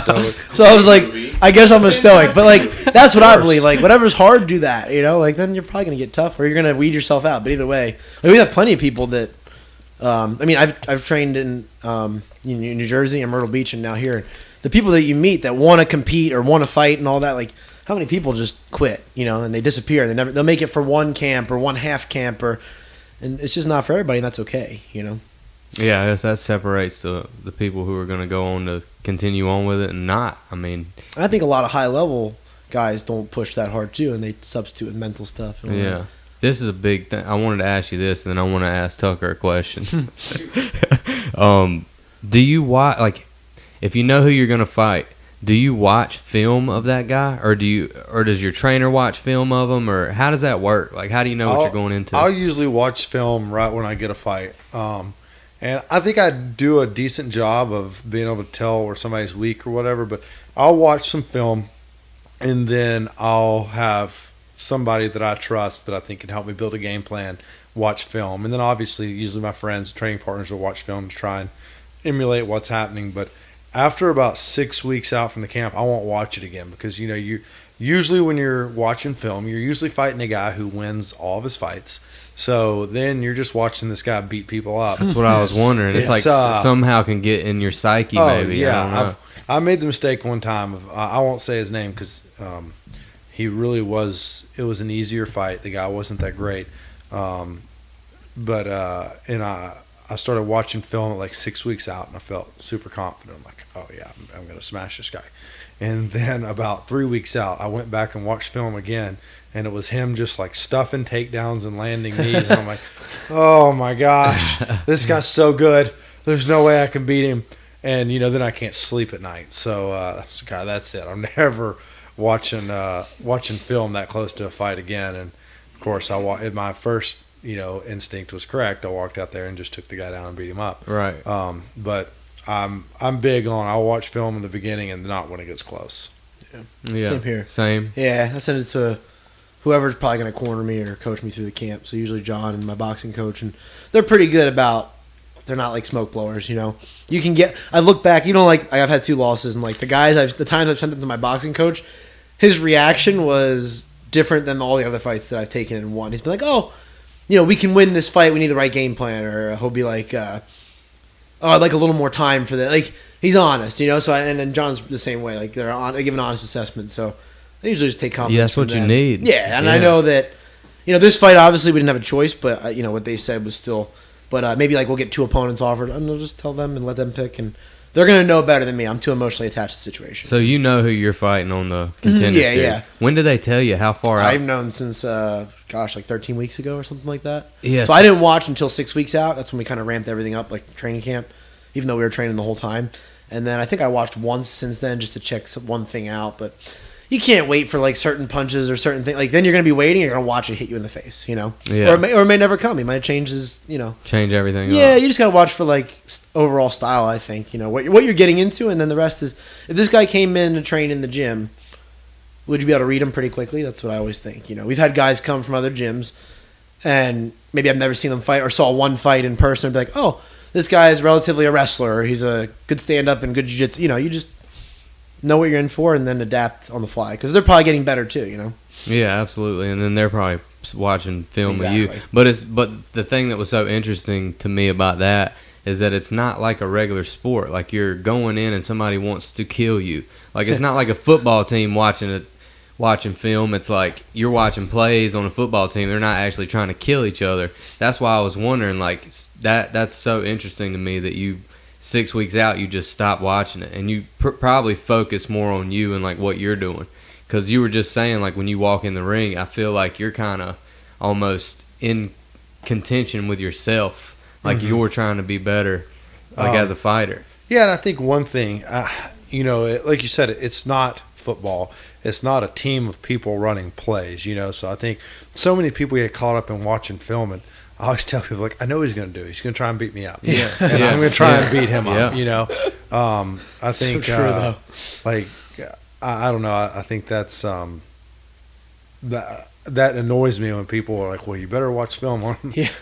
Stoic. So I was like, I guess I'm a stoic, but like that's what I believe. Like whatever's hard, do that. You know, like then you're probably gonna get tough, or you're gonna weed yourself out. But either way, like, we have plenty of people that. I mean, I've trained in New Jersey and Myrtle Beach, and now here. The people that you meet that want to compete or want to fight and all that, like how many people just quit, you know, and they disappear. They'll make it for one camp or one half camp, and it's just not for everybody, and that's okay, you know. Yeah, I guess that separates the people who are going to go on to continue on with it and not. I mean, I think a lot of high level guys don't push that hard too, and they substitute with mental stuff. And all yeah. that. This is a big thing. I wanted to ask you this, and then I want to ask Tucker a question. Do you watch, like, if you know who you're going to fight, do you watch film of that guy, or does your trainer watch film of him, or how does that work? Like, how do you know what you're going into? I'll usually watch film right when I get a fight. And I think I do a decent job of being able to tell where somebody's weak or whatever, but I'll watch some film, and then I'll have somebody that I trust that I think can help me build a game plan watch film. And then obviously, usually my friends, training partners will watch film to try and emulate what's happening. But after about 6 weeks out from the camp, I won't watch it again because, you know, you usually when you're watching film, you're usually fighting a guy who wins all of his fights. So then you're just watching this guy beat people up. That's what I was wondering. It's like somehow can get in your psyche, maybe. Yeah, I made the mistake one time of I won't say his name because he really was. It was an easier fight. The guy wasn't that great, but I started watching film at like 6 weeks out, and I felt super confident. I'm like, oh yeah, I'm going to smash this guy. And then about 3 weeks out, I went back and watched film again, and it was him just like stuffing takedowns and landing knees. And I'm like, oh my gosh, this guy's so good. There's no way I can beat him. And, you know, then I can't sleep at night. So, that's it. I'm never watching film that close to a fight again. And, of course, my first, you know, instinct was correct. I walked out there and just took the guy down and beat him up. Right. But I'm big on I'll watch film in the beginning and not when it gets close. Yeah. Same here. Same. Yeah, I send it to whoever's probably going to corner me or coach me through the camp. So usually John and my boxing coach, and they're pretty good about. They're not like smoke blowers, you know. You can get. I look back, you know, like I've had 2 losses, and like the times I've sent it to my boxing coach, his reaction was different than all the other fights that I've taken and won. He's been like, "Oh, you know, we can win this fight. We need the right game plan," or he'll be like, "Oh, I'd like a little more time for that." Like he's honest, you know. So and then John's the same way. Like they give an honest assessment. So I usually just take confidence. Yeah, that's what you need. Yeah, and I know that This fight, obviously, we didn't have a choice, but, what they said was still... But maybe, we'll get 2 opponents offered, and we'll just tell them and let them pick, and they're going to know better than me. I'm too emotionally attached to the situation. So you know who you're fighting on the Contender series. Yeah. When did they tell you? How far out? I've known since, 13 weeks ago or something like that. Yes. So I didn't watch until 6 weeks out. That's when we kind of ramped everything up, like training camp, even though we were training the whole time. And then I think I watched once since then just to check one thing out, but... You can't wait for certain punches or certain things. Then you're going to be waiting. You're going to watch it hit you in the face. Yeah. Or it may never come. It might change change everything. Yeah, up. you just got to watch for overall style. I think what you're getting into, and then the rest is if this guy came in to train in the gym, would you be able to read him pretty quickly? That's what I always think. We've had guys come from other gyms, and maybe I've never seen them fight or saw one fight in person and be like, oh, this guy is relatively a wrestler. Or he's a good stand up and good jiu-jitsu. You just know what you're in for and then adapt on the fly because they're probably getting better too. Yeah, absolutely. And then they're probably watching film Exactly. of you. But the thing that was so interesting to me about that is that it's not like a regular sport. Like you're going in and somebody wants to kill you. Like it's not like a football team watching film. It's like you're watching plays on a football team. They're not actually trying to kill each other. That's why I was wondering that's so interesting to me that you 6 weeks out, you just stop watching it, and you probably focus more on you and what you're doing. Because you were just saying, when you walk in the ring, I feel like you're kind of almost in contention with yourself, you're trying to be better, as a fighter. Yeah, and I think one thing, like you said, it's not football. It's not a team of people running plays, So I think so many people get caught up in watching film and I always tell people, I know what he's going to do. He's going to try and beat me up. Yeah. And I'm going to try and beat him up, I think, so true, though. I don't know. I think that's, that annoys me when people are like, well, you better watch film.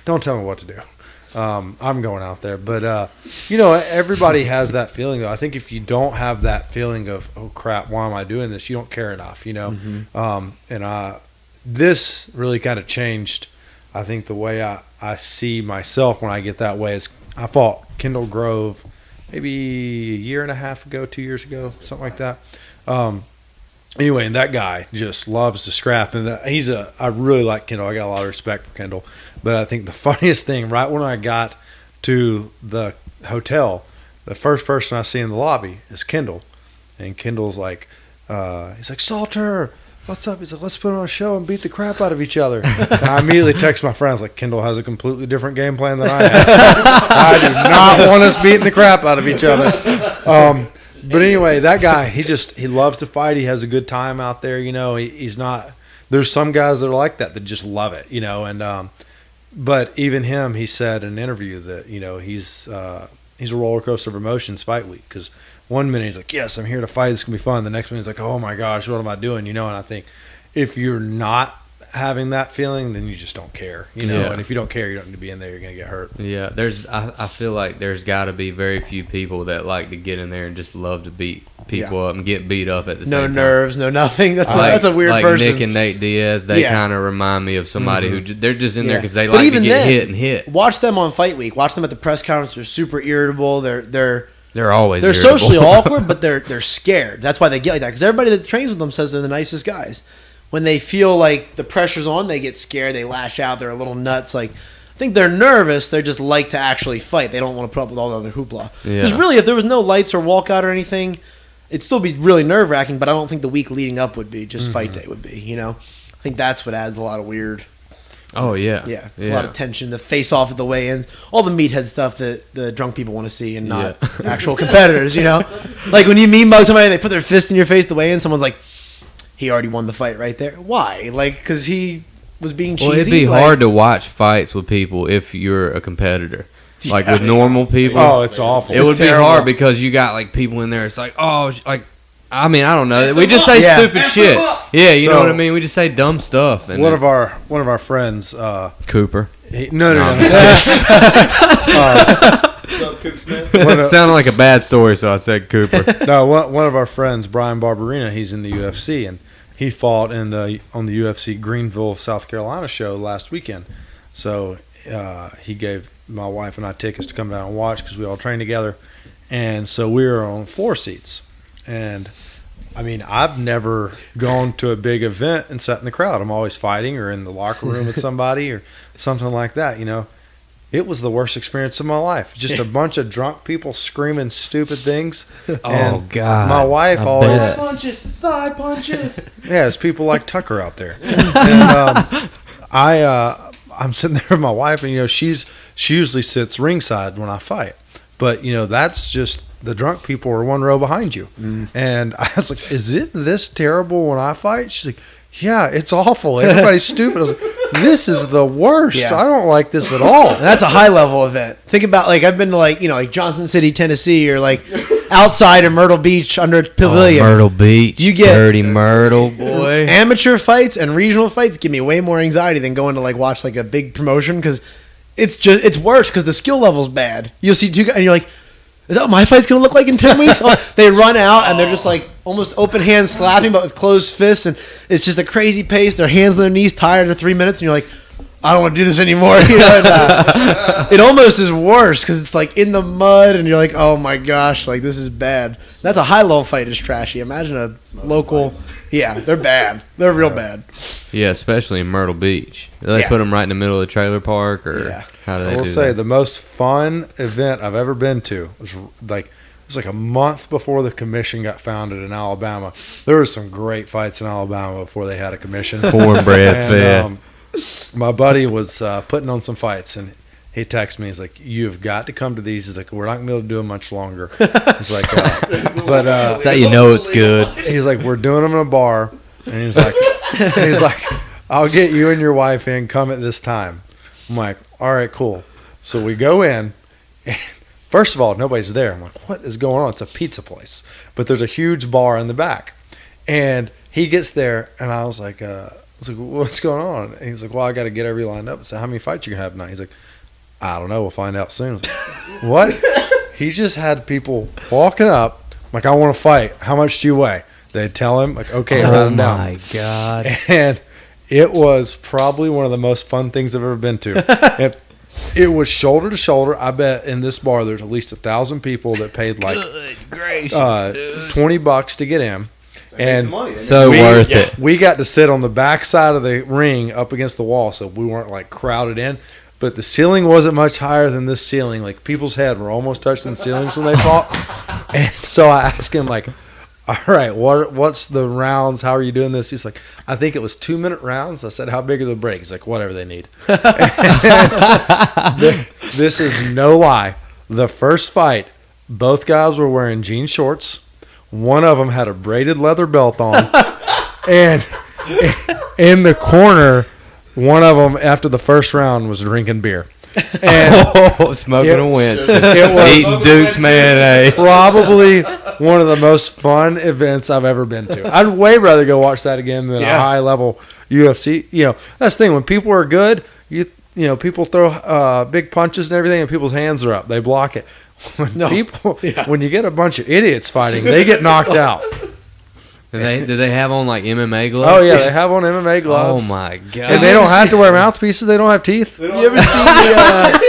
Don't tell me what to do. I'm going out there. But, everybody has that feeling, though. I think if you don't have that feeling of, oh, crap, why am I doing this? You don't care enough, And this really kind of changed, I think, the way I see myself when I get that way. Is I fought Kendall Grove maybe a year and a half ago, 2 years ago, something like that. Anyway, and that guy just loves to scrap. And I really like Kendall. I got a lot of respect for Kendall. But I think the funniest thing, right when I got to the hotel, the first person I see in the lobby is Kendall. And Kendall's he's like, Salter, what's up? He's like, let's put on a show and beat the crap out of each other. And I immediately text my friends, Kendall has a completely different game plan than I have. I do not want us beating the crap out of each other. But anyway, that guy, he loves to fight. He has a good time out there. He's not, there's some guys that are like that just love it, and, but even him, he said in an interview that, he's a roller coaster of emotions fight week because 1 minute he's like, yes, I'm here to fight. It's going to be fun. The next minute he's like, oh, my gosh, what am I doing? And I think if you're not having that feeling, then you just don't care. And if you don't care, you don't need to be in there. You're going to get hurt. Yeah, I feel like there's got to be very few people that like to get in there and just love to beat people up and get beat up at the same time. No nerves, no nothing. That's a weird person. Nick and Nate Diaz, they kind of remind me of somebody who they're just in there because they but like even to get then, hit and hit. Watch them on fight week. Watch them at the press conference. They're super irritable. They're always they're irritable. socially awkward, but they're scared. That's why they get like that. Because everybody that trains with them says they're the nicest guys. When they feel like the pressure's on, they get scared. They lash out. They're a little nuts. I think they're nervous. They just like to actually fight. They don't want to put up with all the other hoopla. Because really, if there was no lights or walkout or anything, it'd still be really nerve wracking. But I don't think the week leading up would be. Just fight day would be. I think that's what adds a lot of weird. Oh yeah, It's a lot of tension. The face off at the weigh-ins, all the meathead stuff that the drunk people want to see, and not actual competitors. Like when you mean bug somebody, they put their fist in your face. The weigh-in, someone's like, he already won the fight right there. Why? Because he was being cheesy. Well, it'd be hard to watch fights with people if you're a competitor. With normal people. Oh, it's awful. It would be hard because you got people in there. It's I don't know. We just say stupid shit. Yeah, you know what I mean. We just say dumb stuff. And one of our friends, Cooper. No. It sounded like a bad story, so I said Cooper. No, one of our friends, Brian Barberina, he's in the UFC, and he fought on the UFC Greenville, South Carolina show last weekend. So he gave my wife and I tickets to come down and watch because we all train together, and so we were on floor seats. And I mean, I've never gone to a big event and sat in the crowd. I'm always fighting or in the locker room with somebody or something like that, you know. It was the worst experience of my life. Just a bunch of drunk people screaming stupid things. Oh, God. My wife I always... bet. Thigh punches. Yeah, it's people like Tucker out there. And I'm sitting there with my wife, and, you know, she usually sits ringside when I fight. But, you know, that's just... The drunk people are one row behind you. And I was like, is it this terrible when I fight? She's like, yeah, it's awful. Everybody's stupid. I was like, this is the worst. Yeah. I don't like this at all. And that's a high level event. Think about, like, I've been to, like, you know, like Johnson City, Tennessee, or like outside of Myrtle Beach under a pavilion. Myrtle Beach. You get- Dirty Myrtle, boy. Amateur fights and regional fights give me way more anxiety than going to like watch like a big promotion, because it's worse because the skill level's bad. You'll see two guys and you're like, is that what my fight's going to look like in 10 weeks? Oh, they run out, and they're just like almost open hand slapping, but with closed fists, and it's just a crazy pace. Their hands on their knees, tired of 3 minutes, and you're like, I don't want to do this anymore. You know, and, it almost is worse because it's like in the mud, and you're like, oh my gosh, like this is bad. That's a high-level fight is trashy. Imagine a local... Yeah, they're bad. They're real bad. Yeah, especially in Myrtle Beach. Do they Yeah. put them right in the middle of the trailer park, or Yeah. how do they I will do say that? the most fun event I've ever been to was like a month before the commission got founded in Alabama. There were some great fights in Alabama before they had a commission. Cornbread And, fed. my buddy was putting on some fights, and he texted me. He's like, "You've got to come to these." He's like, "We're not gonna be able to do them much longer." He's like, That's how you know it's good. he's like, "We're doing them in a bar," and he's like, "I'll get you and your wife in. Come at this time." I'm like, "All right, cool." So we go in. And first of all, nobody's there. I'm like, "What is going on?" It's a pizza place, but there's a huge bar in the back. And he gets there, and I was like, "What's going on?" And he's like, "Well, I got to get everybody lined up." I said, "How many fights you gonna have tonight?" He's like, "I don't know. We'll find out soon." I was like, what? He just had people walking up, like, "I want to fight. How much do you weigh?" They'd tell him, like, "Okay, write Oh him down." my God. And it was probably one of the most fun things I've ever been to. And it was shoulder to shoulder. I bet in this bar there's at least 1,000 people that paid like $20 to get in. And So worth it. we got to sit on the back side of the ring up against the wall, so we weren't like crowded in. But the ceiling wasn't much higher than this ceiling. Like, people's head were almost touching the ceilings when they fought. And so I asked him, like, "All right, what's the rounds? How are you doing this?" He's like, "I think it was 2-minute rounds." I said, "How big are the breaks?" He's like, "Whatever they need." This is no lie. The first fight, both guys were wearing jean shorts. One of them had a braided leather belt on. And in the corner, one of them, after the first round, was drinking beer. And Smoking a winch. it was Eating Duke's mayonnaise. probably one of the most fun events I've ever been to. I'd way rather go watch that again than a high-level UFC. You know, that's the thing. When people are good, you know, people throw big punches and everything, and people's hands are up. They block it. When you get a bunch of idiots fighting, they get knocked out. Do they have on like MMA gloves? Oh, yeah, they have on MMA gloves. Oh my God. And they don't have to wear mouthpieces. They don't have teeth. You ever seen the?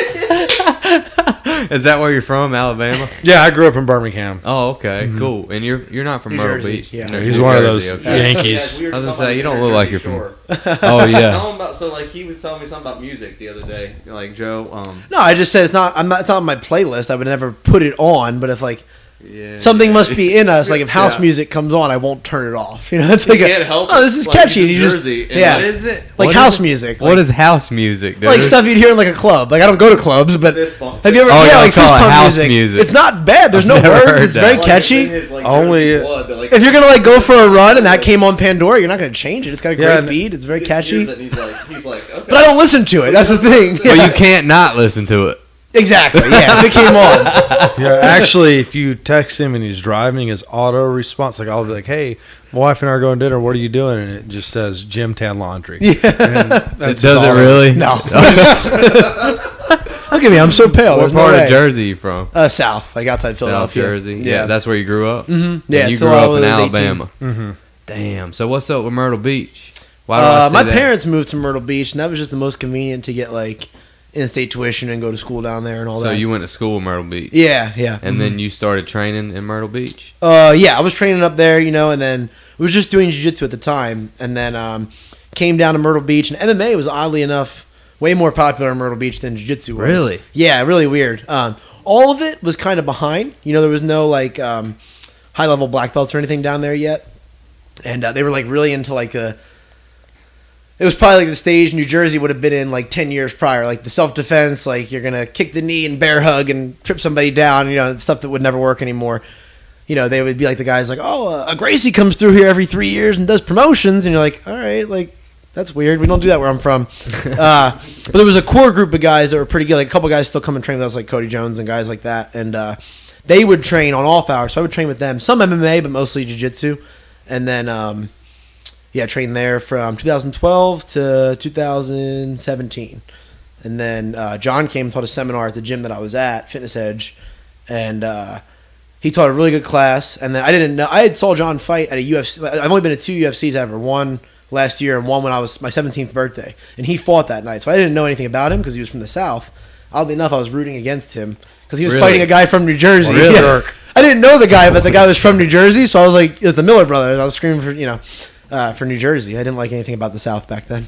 Is that where you're from, Alabama? Yeah, I grew up in Birmingham. Oh, okay, cool. And you're not from New Myrtle Jersey, Beach. yeah. No, He's New one of Jersey, those okay. Yankees. I was gonna say, you don't look like you're from. Oh yeah. Tell him about, so like he was telling me something about music the other day. Like Joe, No, I just said it's not. It's not on my playlist. I would never put it on. But if like Yeah. something must be in us, like if house music comes on, I won't turn it off. You know, it's like can't help oh, it. this is Like, catchy. he's And in you just Jersey, and yeah, What is it? like What house is it? music. What like, is house music, dude? like stuff you'd hear in like a club? Like I don't go to clubs, but Fist bump. have you ever? Oh, yeah, y'all like call fist it pump house music. music. It's not bad. There's no I've never words. heard It's that. very Like, catchy. it's in his, like, Only- Jersey blood that, like, If you're gonna like go for a run and that came on Pandora, you're not gonna change it. It's got a great Yeah, beat. It's very he catchy. hears it and he's like, okay. But I don't listen to it. That's the thing. But you can't not listen to it. Exactly. Yeah. If it came on. Yeah, actually, if you text him and he's driving, his auto response, like I'll be like, "Hey, my wife and I are going to dinner. What are you doing?" And it just says gym tan laundry. Yeah. And It that's does it all. No. really? Look at me. I'm so pale. What There's no part way. of Jersey you from? South, like outside South Philadelphia. Jersey. Yeah, that's where you grew up. Mm-hmm. Yeah. And you till grew I up in was 18. Alabama. Mm-hmm. Damn. So what's up with Myrtle Beach? Why do I say My that? parents moved to Myrtle Beach, and that was just the most convenient to get like in-state tuition and go to school down there and all that. So you went to school in Myrtle Beach. Yeah, yeah. And then you started training in Myrtle Beach? Yeah, I was training up there, and then I was just doing jiu-jitsu at the time, and then came down to Myrtle Beach, and MMA was oddly enough way more popular in Myrtle Beach than jiu-jitsu was. Really? Yeah, really weird. All of it was kind of behind. There was no like high-level black belts or anything down there yet, and they were like really into like it was probably like the stage New Jersey would have been in like 10 years prior, like the self-defense, like you're gonna kick the knee and bear hug and trip somebody down, stuff that would never work anymore. They would be like the guys like, oh, a Gracie comes through here every 3 years and does promotions, and you're like, all right, like that's weird. We don't do that where I'm from. But there was a core group of guys that were pretty good. Like a couple guys still come and train with us, like Cody Jones and guys like that, and they would train on off hours, so I would train with them. Some MMA, but mostly jiu-jitsu, and then. Yeah, I trained there from 2012 to 2017. And then John came and taught a seminar at the gym that I was at, Fitness Edge. And he taught a really good class. And then I didn't know. I had saw John fight at a UFC. I've only been to 2 UFCs ever. One last year and one when I was my 17th birthday. And he fought that night. So I didn't know anything about him because he was from the South. Oddly enough, I was rooting against him because he was fighting a guy from New Jersey. Really? Yeah. I didn't know the guy, but the guy was from New Jersey. So I was like, it was the Miller brothers. I was screaming for New Jersey. I didn't like anything about the South back then.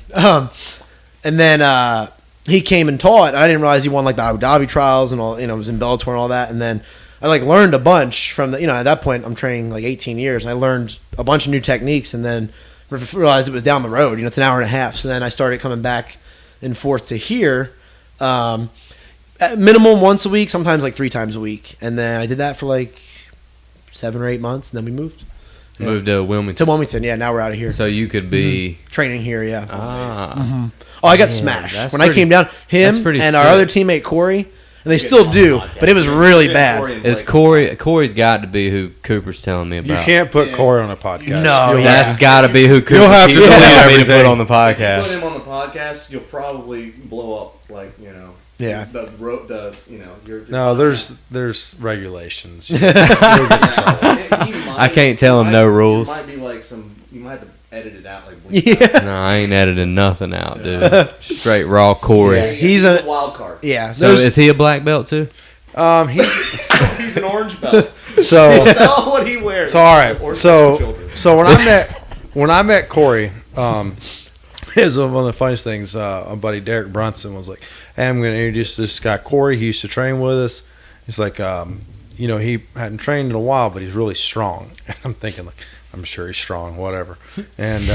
And then he came and taught. I didn't realize he won like the Abu Dhabi trials and all. Was in Bellator and all that. And then I like learned a bunch from the. At that point I'm training like 18 years. And I learned a bunch of new techniques. And then realized it was down the road. It's an hour and a half. So then I started coming back and forth to here. At minimum once a week, sometimes like 3 times a week. And then I did that for like 7 or 8 months. And then we moved. Yeah. Moved to Wilmington. To Wilmington, yeah. Now we're out of here. So you could be training here, yeah. Ah. Oh, I got smashed when I came down. Him and our sick. other teammate Corey, and they still do, but it was really bad. Is Corey's got to be who Cooper's telling me about? You can't put Corey on a podcast. No, that's got to be who Cooper You'll have to keeps delete telling me to everything. put on the podcast. If you put him on the podcast, you'll probably blow up Yeah. No, there's regulations. I can't tell him no rules. Might be like you might have to edit it out. No, I ain't editing nothing out, dude. Straight raw Corey. Yeah. He's a wild card. Yeah. So is he a black belt too? He's an orange belt. So That's all what he wears. So all right. Or So children. when I met Corey, is one of the funniest things. Our buddy Derek Brunson was like, "Hey, I'm going to introduce this guy Corey. He used to train with us. He's like, he hadn't trained in a while, but he's really strong." And I'm thinking, like, I'm sure he's strong, whatever. And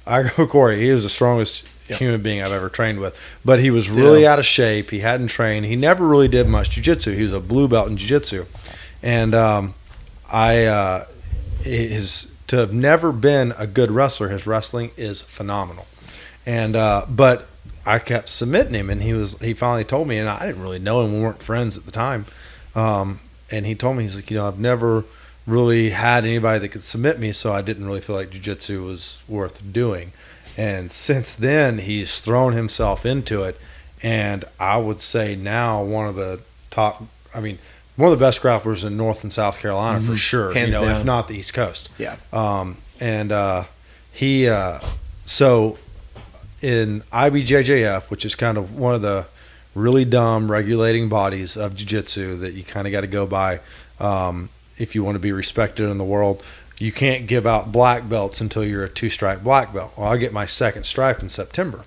I go, Corey, he was the strongest human being I've ever trained with, but he was really out of shape. He hadn't trained. He never really did much jiu-jitsu. He was a blue belt in jiu-jitsu, and to have never been a good wrestler, his wrestling is phenomenal. And but I kept submitting him, and he finally told me, and I didn't really know him. We weren't friends at the time. And he told me, he's like, I've never really had anybody that could submit me, so I didn't really feel like jiu-jitsu was worth doing. And since then, he's thrown himself into it, and I would say now one of the best grapplers in North and South Carolina for sure. Hands down. If not the East Coast. Yeah. So in IBJJF, which is kind of one of the really dumb regulating bodies of jiu-jitsu that you kind of got to go by if you want to be respected in the world, you can't give out black belts until you're a 2-stripe black belt. Well, I'll get my 2nd stripe in September.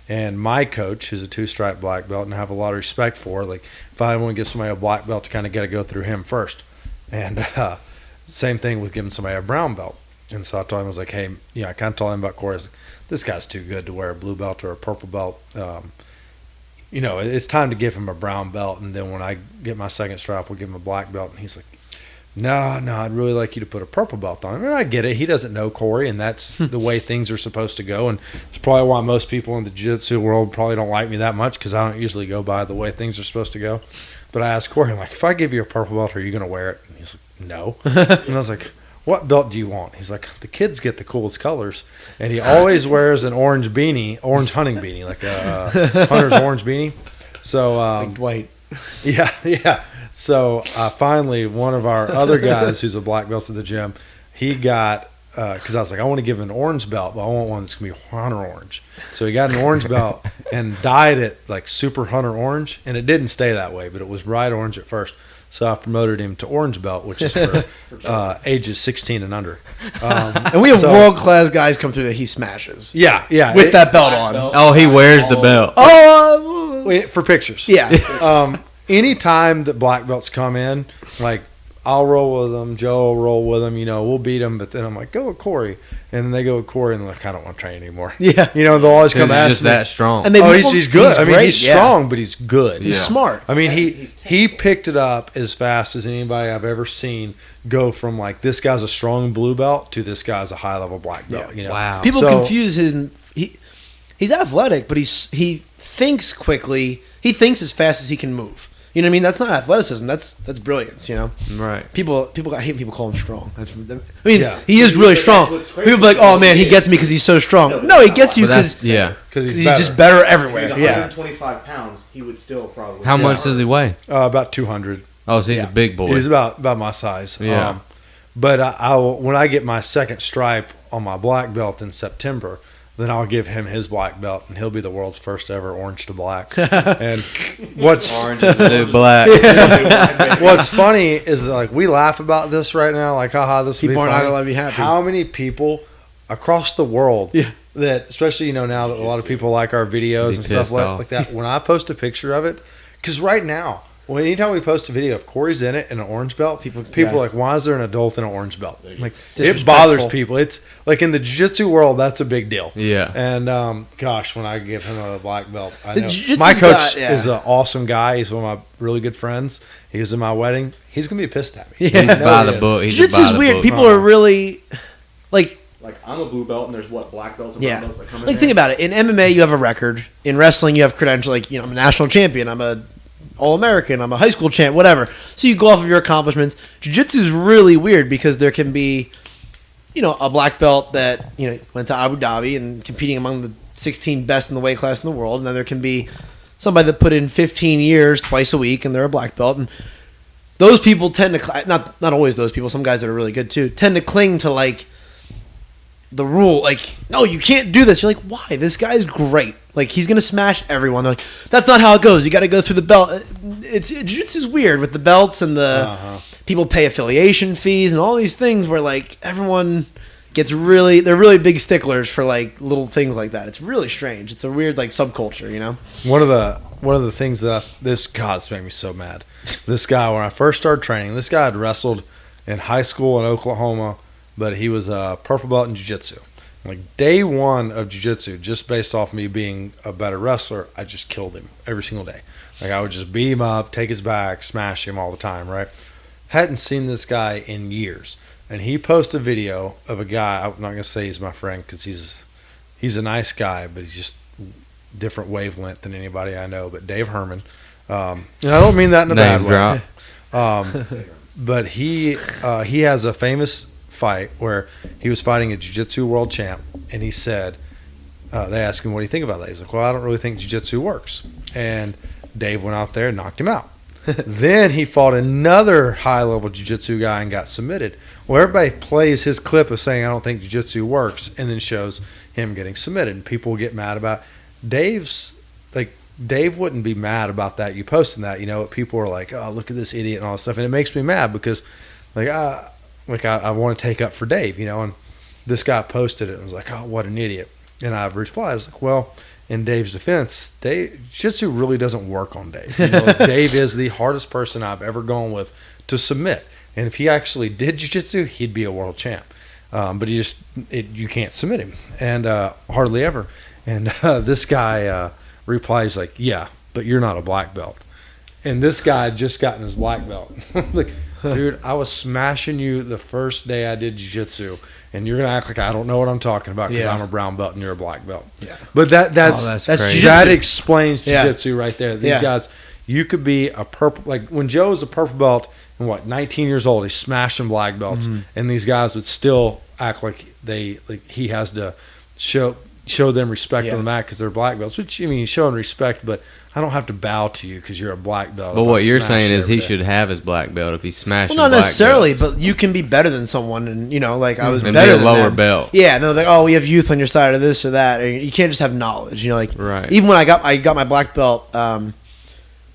And my coach is a 2-stripe black belt, and I have a lot of respect for it. Like, if I want to give somebody a black belt, to kind of got to go through him first. And same thing with giving somebody a brown belt. And so I told him, I was like, hey, I kind of told him about Corey. I was like, this guy's too good to wear a blue belt or a purple belt. It's time to give him a brown belt. And then when I get my 2nd stripe, we'll give him a black belt. And he's like, no, I'd really like you to put a purple belt on him. And I get it. He doesn't know Corey, and that's the way things are supposed to go. And it's probably why most people in the jiu-jitsu world probably don't like me that much, because I don't usually go by the way things are supposed to go. But I asked Corey, I'm like, if I give you a purple belt, are you going to wear it? And he's like, no. And I was like, what belt do you want? He's like, the kids get the coolest colors. And he always wears an orange hunting beanie, like a hunter's orange beanie. So, like Dwight. Yeah. So finally, one of our other guys who's a black belt at the gym, he got because I was like, I want to give him an orange belt, but I want one that's going to be hunter orange. So he got an orange belt and dyed it like super hunter orange, and it didn't stay that way, but it was bright orange at first. So I promoted him to orange belt, which is for ages 16 and under. And we have world-class guys come through that he smashes. Yeah. With that belt on. Oh, he wears the belt. Oh, Wait, for pictures. yeah. Anytime that black belts come in, like I'll roll with them, Joe will roll with them, we'll beat them, but then I'm like, go with Corey. And then they go with Corey and they're like, I don't want to train anymore. Yeah. They'll always come He's ask just me. that strong. And they make him- He's good. great, He's yeah. strong, but he's good. He's Yeah. smart. I mean, he picked it up as fast as anybody I've ever seen go from like this guy's a strong blue belt to this guy's a high level black belt. Wow. People So- confuse his. He's athletic, but he thinks quickly. He thinks as fast as he can move. You know what I mean? That's not athleticism. That's brilliance. Right. People got hate when people call him strong. Yeah. He is really strong. what's crazy. People be like, oh man, he gets me because he's so strong. No, he gets you But that's, because yeah. because he's just better everywhere. If he's Yeah. 125 pounds, he would still probably. How much does he weigh? About 200. Oh, so he's Yeah. a big boy. He's about my size. Yeah. But I will, when I get my second stripe on my black belt in September, then I'll give him his black belt, and he'll be the world's first ever orange to black. And what's Orange is the new black. what's funny is that like we laugh about this right now, like haha, this will be People aren't funny. gonna be happy. How many people across the world Yeah. that, especially now that a lot of people like our videos Be and stuff pissed off. like that, when I post a picture of it, because right now, anytime we post a video, if Corey's in it in an orange belt, people yeah. are like, "Why is there an adult in an orange belt?" Like it disrespectful. bothers people. It's like in the jiu-jitsu world, that's a big deal. Yeah. And gosh, when I give him a black belt, I The know jiu-jitsu's my coach got- yeah. is an awesome guy. He's one of my really good friends. He was in my wedding. He's gonna be pissed at me. Yeah. He's I know by he the is. book. He's Jiu-jitsu's by the weird. book. People are really like Like I'm a blue belt, and there's black belts and brown belts that come in. Like think about it. In MMA, you have a record. In wrestling, you have credentials. Like I'm a national champion. I'm a All-American. I'm a high school champ. Whatever. So you go off of your accomplishments. Jiu-jitsu is really weird because there can be, a black belt that went to Abu Dhabi and competing among the 16 best in the weight class in the world, and then there can be somebody that put in 15 years twice a week and they're a black belt. And those people tend to not always those people. Some guys that are really good too tend to cling to like the rule, like, no, you can't do this. You're like, why? This guy's great. Like, he's gonna smash everyone. They're like, that's not how it goes. You got to go through the belt. Jiu-jitsu's weird with the belts and the people pay affiliation fees and all these things where like everyone gets they're really big sticklers for like little things like that. It's really strange. It's a weird like subculture, One of the things that this made me so mad. This guy, when I first started training, this guy had wrestled in high school in Oklahoma, but he was a purple belt in jiu-jitsu. Like day one of jiu-jitsu, just based off me being a better wrestler, I just killed him every single day. Like I would just beat him up, take his back, smash him all the time, right? Hadn't seen this guy in years. And he posted a video of a guy, I'm not going to say he's my friend because he's a nice guy, but he's just different wavelength than anybody I know, but Dave Herman. And I don't mean that in a bad Name way. drop. But he has a famous fight where he was fighting a jiu-jitsu world champ, and he said, they asked him, what do you think about that? He's like, well, I don't really think jiu-jitsu works. And Dave went out there and knocked him out. Then he fought another high-level jiu-jitsu guy and got submitted. Well, everybody plays his clip of saying, I don't think jiu-jitsu works, and then shows him getting submitted. And people get mad about it. Dave wouldn't be mad about that, you posting that. People are like, oh, look at this idiot and all this stuff. And it makes me mad because, I want to take up for Dave, and this guy posted it and was like, oh, what an idiot. And I replied, I was like, well, in Dave's defense, jiu-jitsu really doesn't work on Dave. Dave is the hardest person I've ever gone with to submit. And if he actually did jiu-jitsu, he'd be a world champ. But you can't submit him, and hardly ever. And this guy replies like, yeah, but you're not a black belt. And this guy had just gotten his black belt. Like, dude, I was smashing you the first day I did jiu-jitsu, and you're going to act like I don't know what I'm talking about because I'm a brown belt and you're a black belt. Yeah. But that's crazy. that explains jiu-jitsu right there. These Yeah. guys, you could be a purple, like when Joe was a purple belt and 19 years old, he's smashing black belts, and these guys would still act like he has to show them respect on the mat because they're black belts, which, he's showing respect, but I don't have to bow to you because you're a black belt. But if what I you're smash saying you is he every day." should have his black belt if he's smashing. Well, not black necessarily, belts. but you can be better than someone, and like I was And better be a than lower them. belt. Yeah, no, like we have youth on your side of this or that. And you can't just have knowledge, like Right. Even when I got my black belt,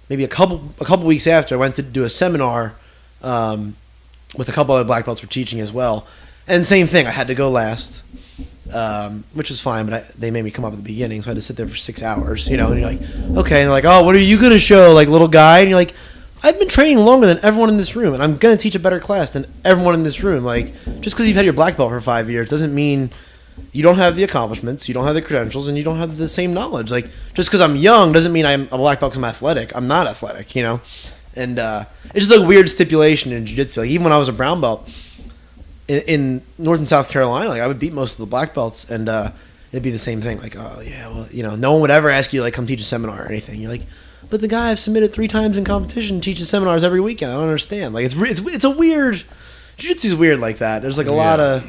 maybe a couple weeks after I went to do a seminar with a couple other black belts for teaching as well, and same thing. I had to go last. Which was fine, but they made me come up at the beginning, so I had to sit there for 6 hours, and you're like, okay, and they're like, oh, what are you going to show, like, little guy? And you're like, I've been training longer than everyone in this room, and I'm going to teach a better class than everyone in this room. Like, just because you've had your black belt for 5 years doesn't mean you don't have the accomplishments, you don't have the credentials, and you don't have the same knowledge. Like, just because I'm young doesn't mean I'm a black belt because I'm athletic. I'm not athletic, and it's just a weird stipulation in jiu-jitsu. Like, even when I was a brown belt, in North and South Carolina, like I would beat most of the black belts, and it'd be the same thing. Like, oh yeah, well, no one would ever ask you to, like, come teach a seminar or anything. You're like, but the guy I've submitted 3 times in competition teaches seminars every weekend. I don't understand. Like, it's a weird. Jiu-jitsu's weird like that. There's like a lot of.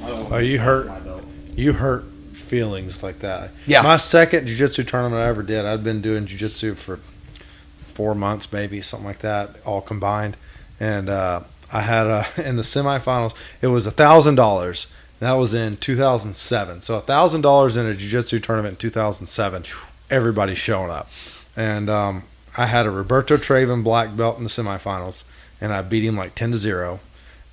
Oh, you hurt feelings like that. Yeah. My second jiu-jitsu tournament I ever did, I'd been doing jiu-jitsu for 4 months, maybe something like that, all combined, and I had in the semifinals, it was $1,000. That was in 2007. So $1,000 in a jiu-jitsu tournament in 2007. Everybody's showing up. And I had a Roberto Traven black belt in the semifinals, and I beat him like 10-0.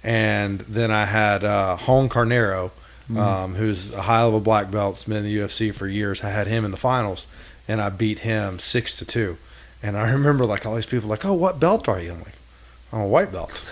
And then I had Hone Carnero, who's a high-level black belt, has been in the UFC for years. I had him in the finals, and I beat him 6-2. And I remember, like, all these people like, oh, what belt are you? I'm like, I'm a white belt.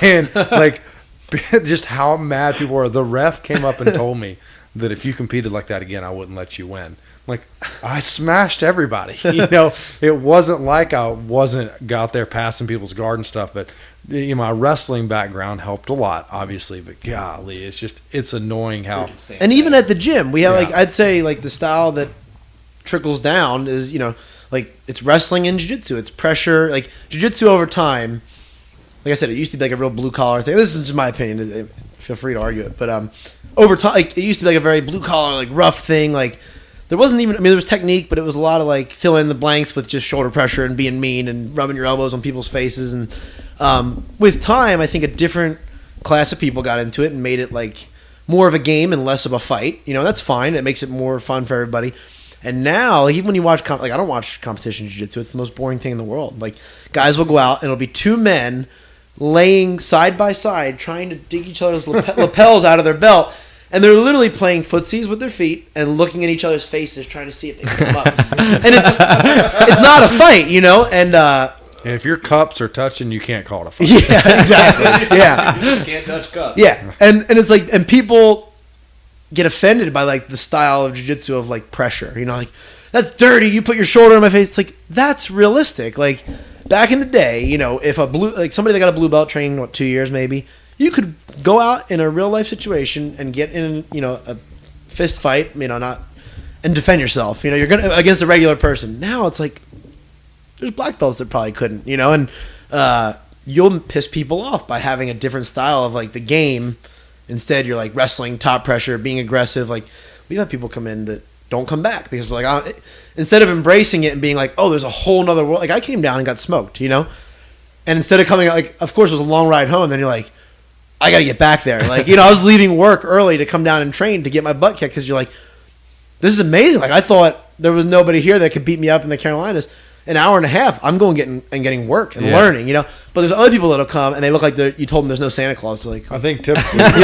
And like, just how mad people were. The ref came up and told me that if you competed like that again, I wouldn't let you win. Like, I smashed everybody. It wasn't like I wasn't got there passing people's guard and stuff, but my wrestling background helped a lot, obviously. But golly, it's annoying how. And even at the gym, we have like, I'd say, like, the style that trickles down is, like, it's wrestling and jiu-jitsu. It's pressure. Like, jiu-jitsu over time, like I said, it used to be like a real blue-collar thing. This is just my opinion. Feel free to argue it. But over time, like, it used to be like a very blue-collar, like, rough thing. Like, there wasn't even, there was technique, but it was a lot of, like, fill in the blanks with just shoulder pressure and being mean and rubbing your elbows on people's faces. And with time, I think a different class of people got into it and made it, like, more of a game and less of a fight. That's fine. It makes it more fun for everybody. And now, like, even when you watch, like, I don't watch competition jiu-jitsu. It's the most boring thing in the world. Like, guys will go out and it'll be 2 men laying side by side, trying to dig each other's lapels out of their belt, and they're literally playing footsies with their feet and looking at each other's faces, trying to see if they can come up. And it's not a fight, And if your cups are touching, you can't call it a fight. Yeah, exactly. Yeah, You just can't touch cups. yeah, and it's like, and people get offended by, like, the style of jiu-jitsu of, like, pressure. Like, that's dirty. You put your shoulder on my face. It's like, that's realistic. Like, back in the day, if somebody that got a blue belt trained 2 years maybe, you could go out in a real life situation and get in, a fist fight, not, and defend yourself. You're gonna against a regular person. Now it's like, there's black belts that probably couldn't, and you'll piss people off by having a different style of, like, the game. Instead, you're, like, wrestling, top pressure, being aggressive. Like, we've had people come in that don't come back because they're like, instead of embracing it and being like, oh, there's a whole nother world. Like, I came down and got smoked, And instead of coming out, like, of course, it was a long ride home. Then you're like, I got to get back there. Like, I was leaving work early to come down and train to get my butt kicked because you're like, this is amazing. Like, I thought there was nobody here that could beat me up in the Carolinas. An hour and a half, I'm going getting work and learning, But there's other people that'll come and they look like you told them there's no Santa Claus. They're like, I think typically, and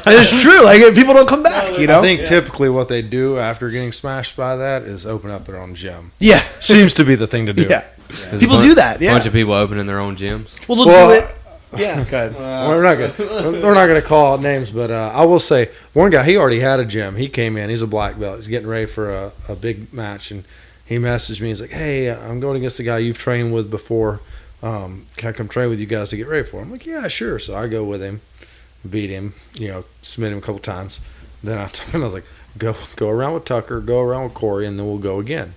it's true. Like, people don't come back, I think typically what they do after getting smashed by that is open up their own gym. Yeah, Seems to be the thing to do. yeah. There's People do that. Yeah, A bunch of people opening their own gyms. Well, they'll Well, do it. Yeah, good. We're not going to call out names, but I will say one guy, he already had a gym. He came in. He's a black belt. He's getting ready for a big match, and he messaged me. He's like, hey, I'm going against the guy you've trained with before. Can I come train with you guys to get ready for him? I'm like, yeah, sure. So I go with him, beat him, submit him a couple times. Then I told him, I was like, go around with Tucker, go around with Corey, and then we'll go again.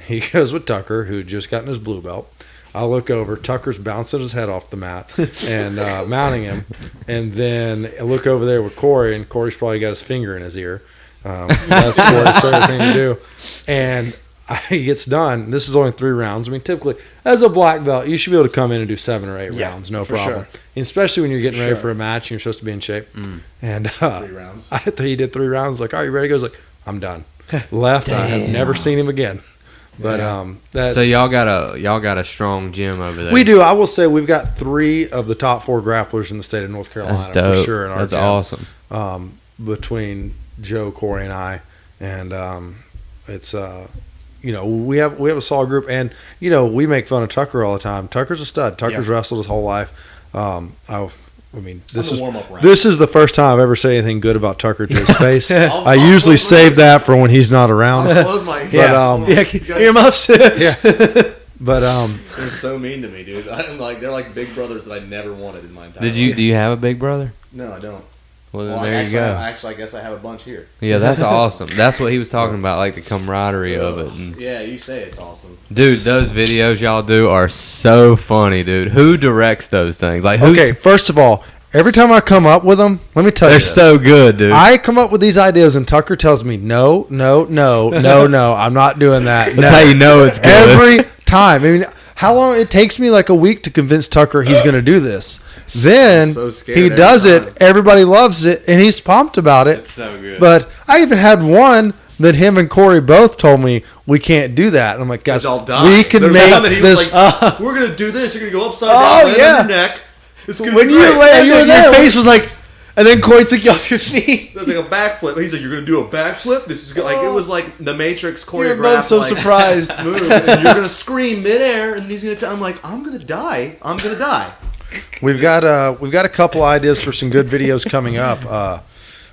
He goes with Tucker, who had just gotten his blue belt. I look over, Tucker's bouncing his head off the mat and mounting him. And then I look over there with Corey, and Corey's probably got his finger in his ear. That's Corey's favorite thing to do. And he gets done. This is only 3 rounds. I mean, typically, as a black belt, you should be able to come in and do 7 or 8 rounds, no for problem. sure. And especially when you're getting ready for a match and you're supposed to be in shape. And 3 rounds. I thought he did 3 rounds. Like, are you ready? He goes like, I'm done. Left. I have never seen him again. But that's, So y'all got a strong gym over there. we do. I will say we've got 3 of the top 4 grapplers in the state of North Carolina That's dope. for sure. In our That's gym. awesome. Between Joe, Corey, and I, and it's we have a solid group, and we make fun of Tucker all the time. Tucker's a stud. Tucker's wrestled his whole life. I mean, this is the first time I've ever said anything good about Tucker to his face. I usually save that for when he's not around. I'll close my earmuffs. But they're so mean to me, dude. They're like big brothers that I never wanted in my entire life. Do you have a big brother? No, I don't. Well, then there you go. I guess I have a bunch here. Yeah, that's awesome. That's what he was talking about, like the camaraderie of it. And, Yeah, you say it's awesome. dude, those videos y'all do are so funny, dude. Who directs those things? Like, who okay, first of all, every time I come up with them, let me tell you, they're this. so good, dude. I come up with these ideas, and Tucker tells me, no, I'm not doing that. That's how you know it's good. Every time. I mean, how long it takes me like a week to convince Tucker he's going to do this. Then So scared he every does time. it. Everybody loves it, and he's pumped about it. It's so good. But I even had one that him and Corey both told me we can't do that. And I'm like, guys, I'll die. we can There's make one that he was this. like, we're gonna do this. You're gonna go upside Oh, down, land yeah. on your neck. It's gonna When be you great. landed, your face was like, and then Corey took you off your feet. There's like a backflip. He's like, you're gonna do a backflip. This is like it was like the Matrix choreographed. You're both so surprised. Move, and you're gonna scream midair, and he's gonna. I'm like, I'm gonna die. I'm gonna die. We've got a couple ideas for some good videos coming up.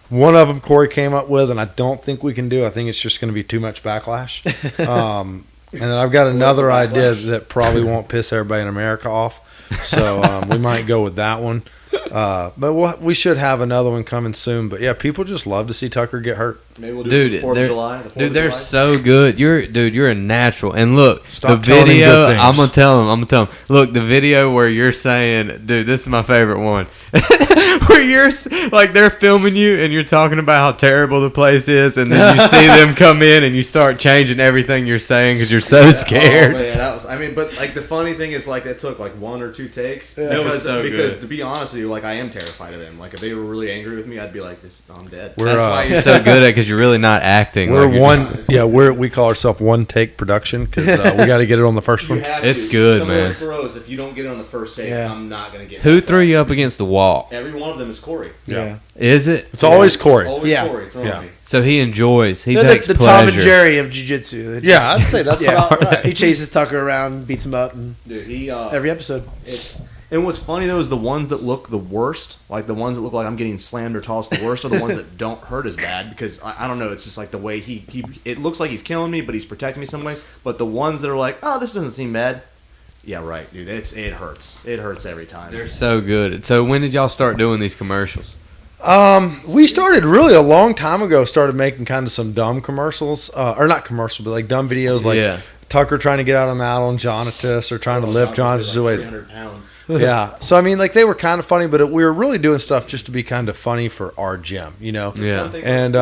One of them Corey came up with, and I don't think we can do. I think it's just going to be too much backlash. And then I've got another idea that probably won't piss everybody in America off. So we might go with that one. But we should have another one coming soon. But yeah, people just love to see Tucker get hurt. Maybe we'll do Dude, 4th they're- of July. The 4th Dude, of they're July. so good. You're a natural. And look, Stop the telling him video. good things. I'm gonna tell him. Look, the video where you're saying, dude, this is my favorite one. Where you're like they're filming you and you're talking about how terrible the place is, and then you see them come in and you start changing everything you're saying because you're so scared. Oh man, that was. I mean, but like the funny thing is, like it took like 1 or 2 takes It was so because good. to be honest with you, like I am terrified of them. Like if they were really angry with me, I'd be like, I'm dead. That's why you're so good at because you're really not acting. We're like you're one. not. Yeah, we call ourselves one take production because we got to get it on the first You one. have It's to. good, Some of man. those throws, if you don't get it on the first take, Yeah. I'm not gonna get. Who back threw up. you up against the wall? Every one of them is Corey. Yeah. Is it? It's always Corey. It's always Yeah. Corey throwing Yeah. me. So he enjoys. He They're takes the pleasure. Tom and Jerry of jiu-jitsu. Yeah, I'd say that's about right. He chases Tucker around, beats him up, and Dude, he every episode. And what's funny though is the ones that look the worst, like the ones that look like I'm getting slammed or tossed the worst, are the ones that don't hurt as bad because I don't know. It's just like the way he it looks like he's killing me, but he's protecting me some way. But the ones that are like, oh, this doesn't seem bad. Yeah, right, dude. It hurts. It hurts every time. They're so good. So when did y'all start doing these commercials? We started really a long time ago. Started making kind of some dumb commercials, or not commercial, but like dumb videos, like Yeah. Tucker trying to get out of the mat on Jonatas or trying to lift Jonatas away. 300 pounds. Yeah. So I mean, like they were kind of funny, but we were really doing stuff just to be kind of funny for our gym, Yeah. And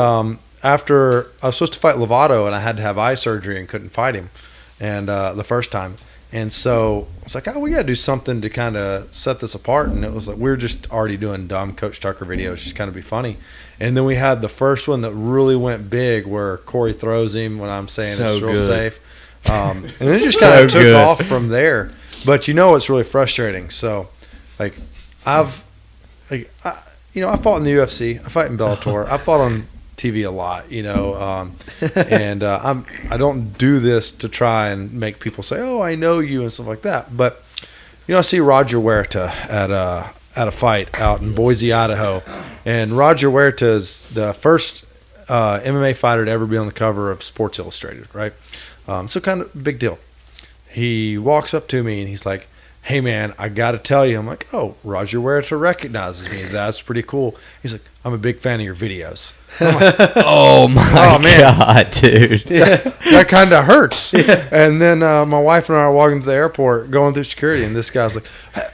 after I was supposed to fight Lovato, and I had to have eye surgery and couldn't fight him, and the first time. And so I was like, oh, we got to do something to kind of set this apart. And it was like, we were just already doing dumb Coach Tucker videos, just kind of be funny. And then we had the first one that really went big where Corey throws him when I'm saying So it's real good. safe. And then it just kind of So took good. off from there. But it's really frustrating. So, like, I fought in the UFC. I fight in Bellator. I fought on TV a lot, and I don't do this to try and make people say, "Oh, I know you" and stuff like that. But I see Roger Huerta at a fight out in Boise, Idaho, and Roger Huerta is the first MMA fighter to ever be on the cover of Sports Illustrated, right? So kind of big deal. He walks up to me and he's like, "Hey man, I got to tell you." I'm like, "Oh, Roger Huerta recognizes me. That's pretty cool." He's like, "I'm a big fan of your videos." Oh my man. god, dude! That kind of hurts. And then my wife and I are walking to the airport, going through security, and this guy's like, "Hey,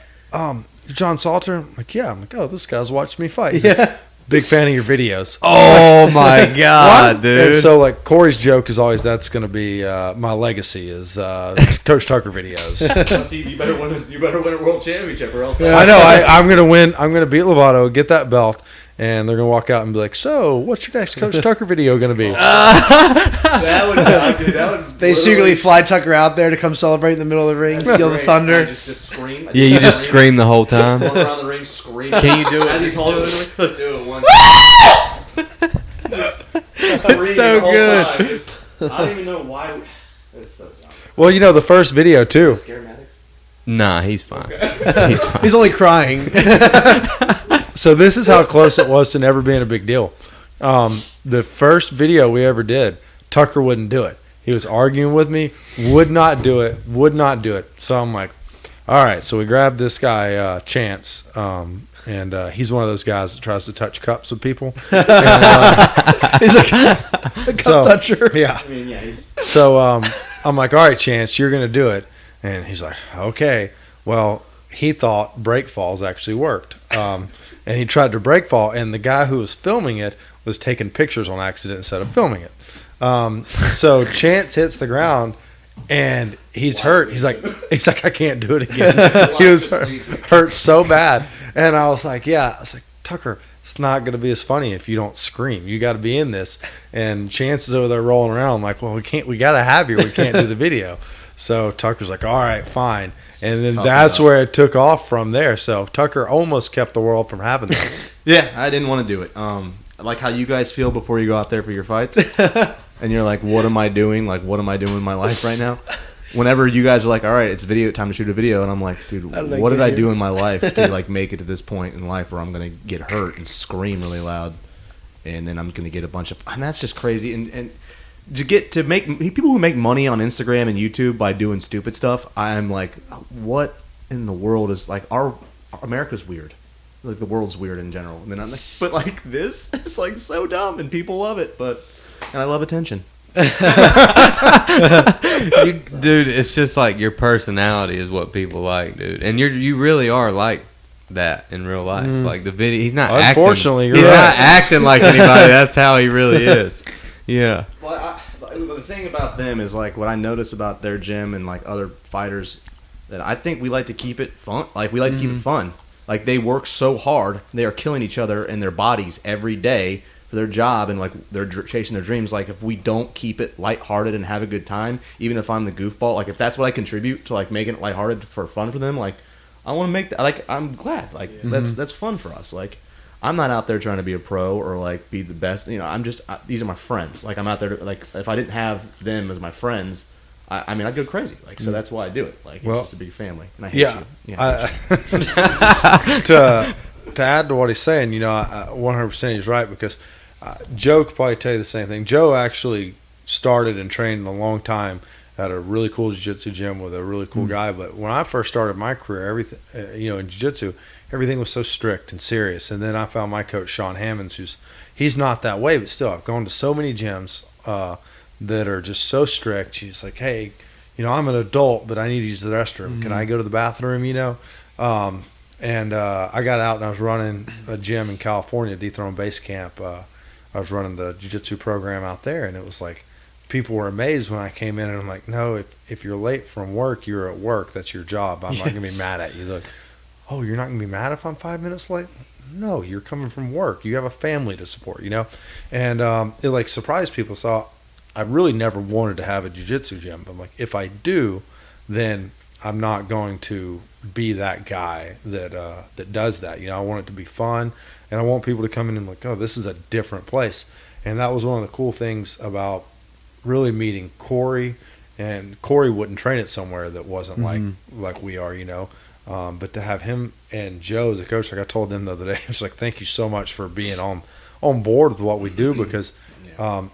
John Salter?" I'm like, "Yeah." I'm like, "Oh, this guy's watched me fight." He's like, big fan of your videos. Oh my god, dude! And so like Corey's joke is always that's going to be my legacy is Coach Tucker videos. Well, see, you better win a world championship, or else. I know. I'm going to win. I'm going to beat Lovato, get that belt, and they're going to walk out and be like, "So, what's your next Coach Tucker video going to be?" That would. They secretly fly Tucker out there to come celebrate in the middle of the ring, steal the thunder. I just scream. Yeah, you just scream the whole time. Run around the ring screaming. Can you do it? As he's holding it, do it once. That's so good. I don't even know why. It's so dumb. Well, you know the first video too. Scare-matics? Nah, he's fine. He's fine. He's only crying. So this is how close it was to never being a big deal. The first video we ever did, Tucker wouldn't do it. He was arguing with me, would not do it. So I'm like, all right. So we grabbed this guy, Chance, and he's one of those guys that tries to touch cups with people. And, He's like a cup toucher. Yeah. I mean, yeah, he's. So I'm like, all right, Chance, you're going to do it. And he's like, okay. Well, he thought break falls actually worked. And he tried to break fall, and the guy who was filming it was taking pictures on accident instead of filming it. So Chance hits the ground, and he's hurt. He's like, I can't do it again. He was hurt so bad. And I was like, Tucker, it's not going to be as funny if you don't scream. You got to be in this. And Chance is over there rolling around. I'm like, well, we got to have you. We can't do the video. So Tucker's like, all right, fine. And then that's where it took off from there. So Tucker almost kept the world from having this. Yeah, I didn't want to do it. Like how you guys feel before you go out there for your fights. And you're like, what am I doing? Like, what am I doing in my life right now? Whenever you guys are like, all right, it's video time to shoot a video. And I'm like, dude, what did I do in my life to like make it to this point in life where I'm going to get hurt and scream really loud? And then I'm going to get a bunch of, and that's just crazy. And to make people who make money on Instagram and YouTube by doing stupid stuff, I'm like, what in the world is like America's weird. Like the world's weird in general. And then I'm like, but like this is like so dumb and people love it, and I love attention. Dude, it's just like your personality is what people like, dude. And you really are like that in real life. Like the video, he's not Unfortunately, acting. He's not acting like anybody. That's how he really is. Yeah. Well, the thing about them is like what I notice about their gym and like other fighters that I think we like to keep it fun. Like we like to keep it fun. Like they work so hard, they are killing each other in their bodies every day for their job, and like they're chasing their dreams. Like if we don't keep it lighthearted and have a good time, even if I'm the goofball, like if that's what I contribute to like making it lighthearted for fun for them, like I want to make that. Like I'm glad. Like that's fun for us. Like I'm not out there trying to be a pro or like be the best. You know, I'm just these are my friends. Like I'm out there to, like if I didn't have them as my friends, I mean I'd go crazy. Like so that's why I do it. Like it's just a big family, and I hate you. Yeah. To add to what he's saying, you know, 100% he's right because Joe could probably tell you the same thing. Joe actually started and trained a long time at a really cool jiu-jitsu gym with a really cool guy. But when I first started my career, everything, in jiu-jitsu, everything was so strict and serious. And then I found my coach, Sean Hammonds, he's not that way, but still, I've gone to so many gyms that are just so strict. He's like, hey, I'm an adult, but I need to use the restroom. Can I go to the bathroom, And I got out and I was running a gym in California, Dethrone Base Camp. I was running the jiu-jitsu program out there, and it was like people were amazed when I came in, and I'm like, no, if you're late from work, you're at work. That's your job. I'm not going to be mad at you. Look, oh, you're not going to be mad if I'm 5 minutes late? No, you're coming from work. You have a family to support, And it like surprised people. So I really never wanted to have a jiu-jitsu gym. But I'm like, if I do, then I'm not going to be that guy that does that. I want it to be fun, and I want people to come in and like, oh, this is a different place. And that was one of the cool things about really meeting Corey. And Corey wouldn't train it somewhere that wasn't like we are, But to have him and Joe as a coach, like I told them the other day, I was like, thank you so much for being on board with what we do because.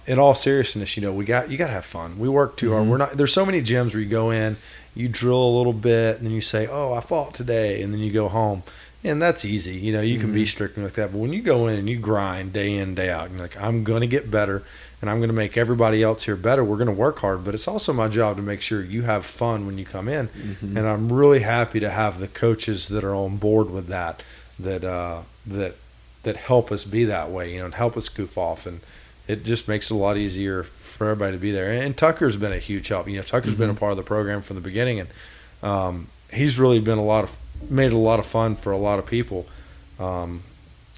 In all seriousness, you got to have fun. We work too hard. There's so many gyms where you go in, you drill a little bit, and then you say, "Oh, I fought today," and then you go home, and that's easy. You can be strict like that. But when you go in and you grind day in, day out, and you're like, "I'm going to get better, and I'm going to make everybody else here better." We're going to work hard, but it's also my job to make sure you have fun when you come in. And I'm really happy to have the coaches that are on board with that that help us be that way, and help us goof off, and it just makes it a lot easier for everybody to be there. And Tucker's been a huge help. Tucker's been a part of the program from the beginning, and he's really been made it a lot of fun for a lot of people. One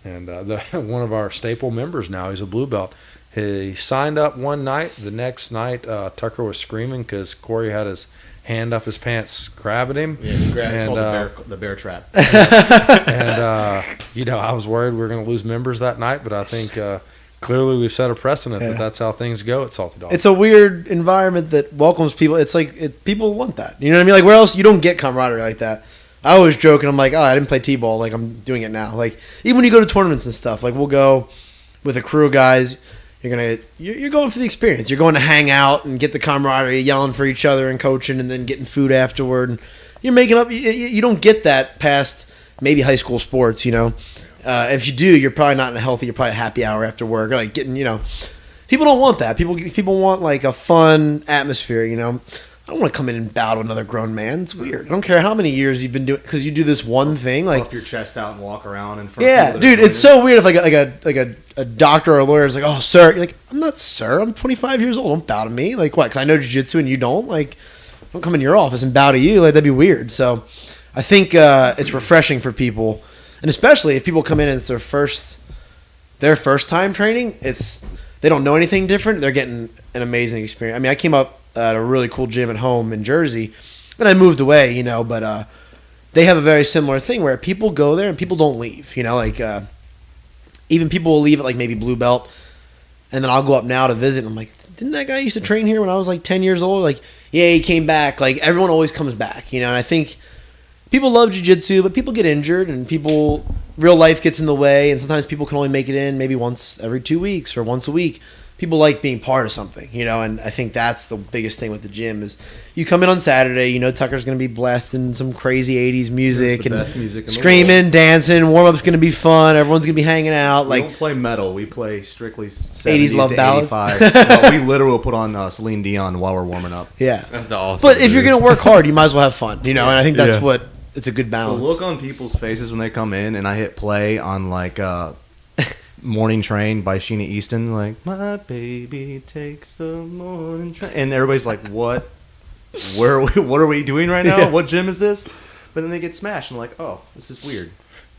of our staple members now, he's a blue belt. He signed up one night. The next night, Tucker was screaming because Corey had his hand up his pants grabbing him. Yeah, he grabbed. It's called the bear trap. And I was worried we were going to lose members that night, but I think clearly we've set a precedent that that's how things go at Salty Dog. It's a weird environment that welcomes people. It's like people want that. You know what I mean? Like, where else you don't get camaraderie like that. I always joke, and I'm like, oh, I didn't play T-ball. Like, I'm doing it now. Like, even when you go to tournaments and stuff, like, we'll go with a crew of guys. You're going for the experience. You're going to hang out and get the camaraderie, yelling for each other and coaching, and then getting food afterward. And you're making up. You don't get that past maybe high school sports. If you do, you're probably not in a healthy. You're probably a happy hour after work, or like getting. People don't want that. People want like a fun atmosphere. I don't want to come in and bow to another grown man. It's weird. I don't care how many years you've been doing, because you do this one thing. Like, puff your chest out and walk around in front. Yeah, dude, it's so weird if a doctor or a lawyer is like, oh, sir. You're like, I'm not sir. I'm 25 years old. Don't bow to me. Like, what? Because I know jiu-jitsu and you don't? Like, don't come in your office and bow to you. Like, that'd be weird. So I think it's refreshing for people. And especially if people come in and it's their first time training, they don't know anything different. They're getting an amazing experience. I mean, I came up at a really cool gym at home in Jersey, and I moved away, but they have a very similar thing where people go there and people don't leave, even people will leave at like maybe blue belt, and then I'll go up now to visit, and I'm like, didn't that guy used to train here when I was like 10 years old? Like, yeah, he came back. Like, everyone always comes back, and I think people love jiu-jitsu, but people get injured, and real life gets in the way, and sometimes people can only make it in maybe once every 2 weeks or once a week. People like being part of something, and I think that's the biggest thing with the gym is you come in on Saturday, Tucker's going to be blasting some crazy 80s music and best music in screaming, dancing, warm-up's going to be fun, everyone's going to be hanging out. We don't play metal, we play strictly 80s love to ballads. 85. We literally will put on Celine Dion while we're warming up. Yeah. That's awesome. But if you're going to work hard, you might as well have fun, and I think that's what it's a good balance. The look on people's faces when they come in and I hit play on like Morning Train by Sheena Easton, like, my baby takes the morning train, and everybody's like, what are we doing right now? What gym is this? But then they get smashed and like, oh, this is weird.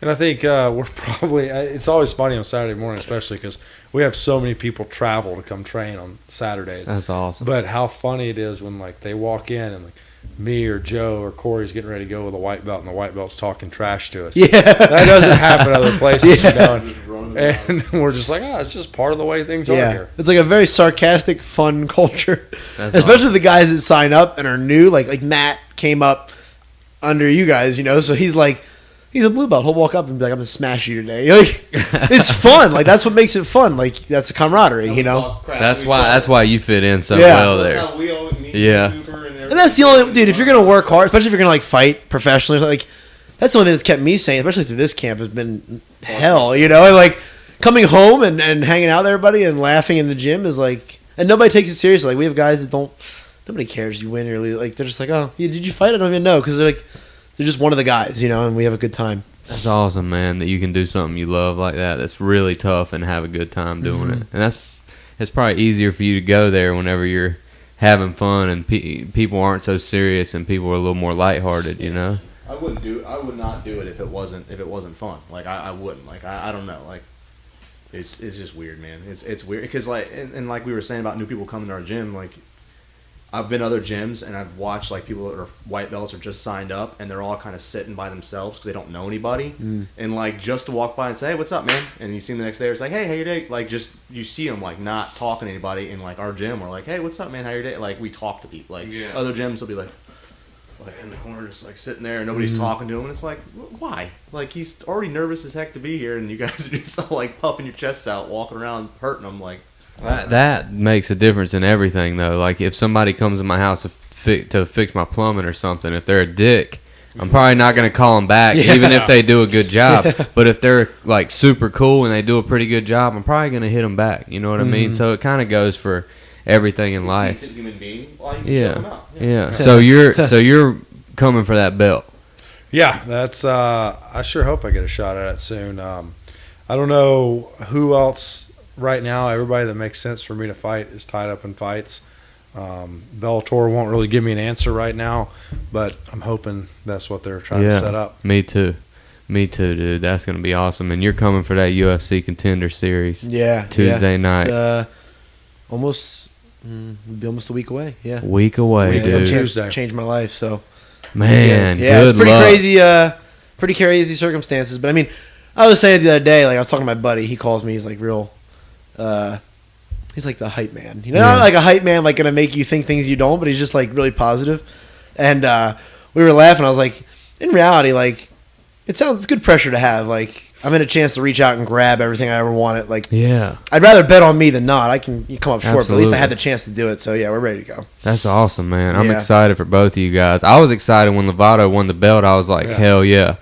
And I think we're probably, it's always funny on Saturday morning, especially because we have so many people travel to come train on Saturdays. That's awesome. But how funny it is when like they walk in and like me or Joe or Corey's getting ready to go with a white belt, and the white belt's talking trash to us. Yeah. That doesn't happen other places, And we're just like, it's just part of the way things are here. It's like a very sarcastic, fun culture. That's Especially awesome. the guys that sign up and are new. Like Matt came up under you guys, so he's like, he's a blue belt. He'll walk up and be like, I'm going to smash you today. Like, it's fun. Like, that's what makes it fun. Like, that's a camaraderie, That's why you fit in so Yeah. well there. That's how we all meet. Yeah. And that's the only, dude, if you're going to work hard, especially if you're going to, like, fight professionally, like, that's the only thing that's kept me sane, especially through this camp, has been hell, And, like, coming home and hanging out with everybody and laughing in the gym is, like, and nobody takes it seriously. Like, we have guys that nobody cares you win or lose. Like, they're just like, oh, yeah, did you fight? I don't even know, because they're just one of the guys, and we have a good time. That's awesome, man, that you can do something you love like that. That's really tough and have a good time doing it. And it's probably easier for you to go there whenever you're having fun and people aren't so serious and people are a little more lighthearted, I would not do it if it wasn't fun. Like I wouldn't. Like I don't know. Like it's just weird, man. It's weird because like and like we were saying about new people coming to our gym. Like I've been to other gyms and I've watched like people that are white belts or just signed up and they're all kind of sitting by themselves because they don't know anybody. And like just to walk by and say, hey, what's up, man? And you see them the next day, it's like, hey, how your day? Like just you see them like not talking to anybody in like our gym. We're like, hey, what's up, man? How your day? Like we talk to people. Like other gyms will be like in the corner, just like sitting there and nobody's talking to him. And it's like, why? Like he's already nervous as heck to be here, and you guys are just like puffing your chests out, walking around hurting him. Like that makes a difference in everything, though. Like if somebody comes in my house to fix my plumbing or something, if they're a dick, I'm probably not going to call them back, even if they do a good job. But if they're like super cool and they do a pretty good job, I'm probably going to hit them back. You know what I mean? So it kind of goes for everything in life. Decent human being. Well, you can shut them out. Yeah. So you're coming for that belt. Yeah, that's. I sure hope I get a shot at it soon. I don't know who else right now. Everybody that makes sense for me to fight is tied up in fights. Bellator won't really give me an answer right now, but I'm hoping that's what they're trying to set up. Me too, dude. That's gonna be awesome. And you're coming for that UFC Contender series. Yeah, Tuesday night. It's, almost be almost a week away. Yeah, Week away, dude. Tuesday. Changed my life. So Man, yeah, good it's pretty luck. crazy. Pretty crazy circumstances. But I mean, I was saying the other day, like I was talking to my buddy. He calls me. He's like real. He's like the hype man. You know, not like a hype man, like gonna make you think things you don't, but he's just like really positive. And we were laughing. I was like, in reality, like it's good pressure to have. Like I'm in a chance to reach out and grab everything I ever wanted. Like I'd rather bet on me than not. You come up short, but at least I had the chance to do it. So yeah, we're ready to go. That's awesome, man. I'm excited for both of you guys. I was excited when Lovato won the belt. I was like, hell yeah,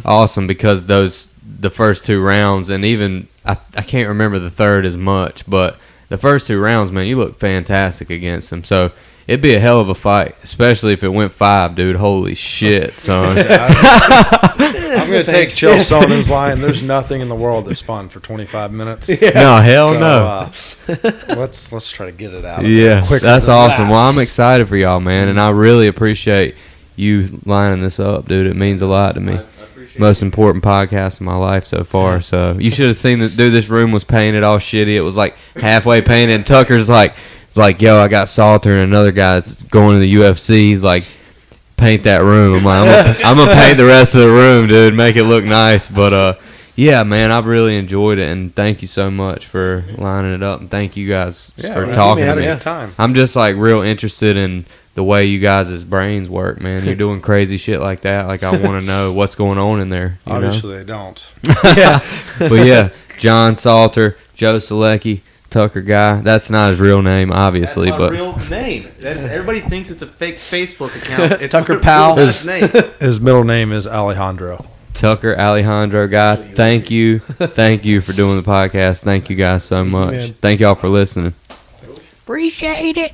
awesome, because the first 2 rounds, and even I can't remember the third as much, but the first 2 rounds, man, you look fantastic against him. So it'd be a hell of a fight, especially if it went 5, dude. Holy shit, son. I'm going to take Chael Sonnen line. There's nothing in the world that's fun for 25 minutes. No, hell no. Let's try to get it out. Quicker. That's awesome. Well, I'm excited for y'all, man, and I really appreciate you lining this up, dude. It means a lot to me. Most important podcast in my life so far. So you should have seen this, dude. This room was painted all shitty. It was like halfway painted. And Tucker's like, yo, I got Salter and another guy's going to the UFC. He's like, paint that room. I'm like, I'm gonna paint the rest of the room, dude. Make it look nice. But yeah, man, I've really enjoyed it, and thank you so much for lining it up, and thank you guys for talking to me. Had a good time. I'm just like real interested in the way you guys' brains work, man. You're doing crazy shit like that. Like, I want to know what's going on in there. Obviously, they don't. But yeah, John Salter, Joe Solecki, Tucker Guy. That's not his real name, obviously. That's my but real name. Everybody thinks it's a fake Facebook account. It's Tucker my Powell. real last name. His middle name is Alejandro. Tucker Alejandro Guy, thank you for doing the podcast. Thank you guys so much. Thank y'all for listening. Appreciate it.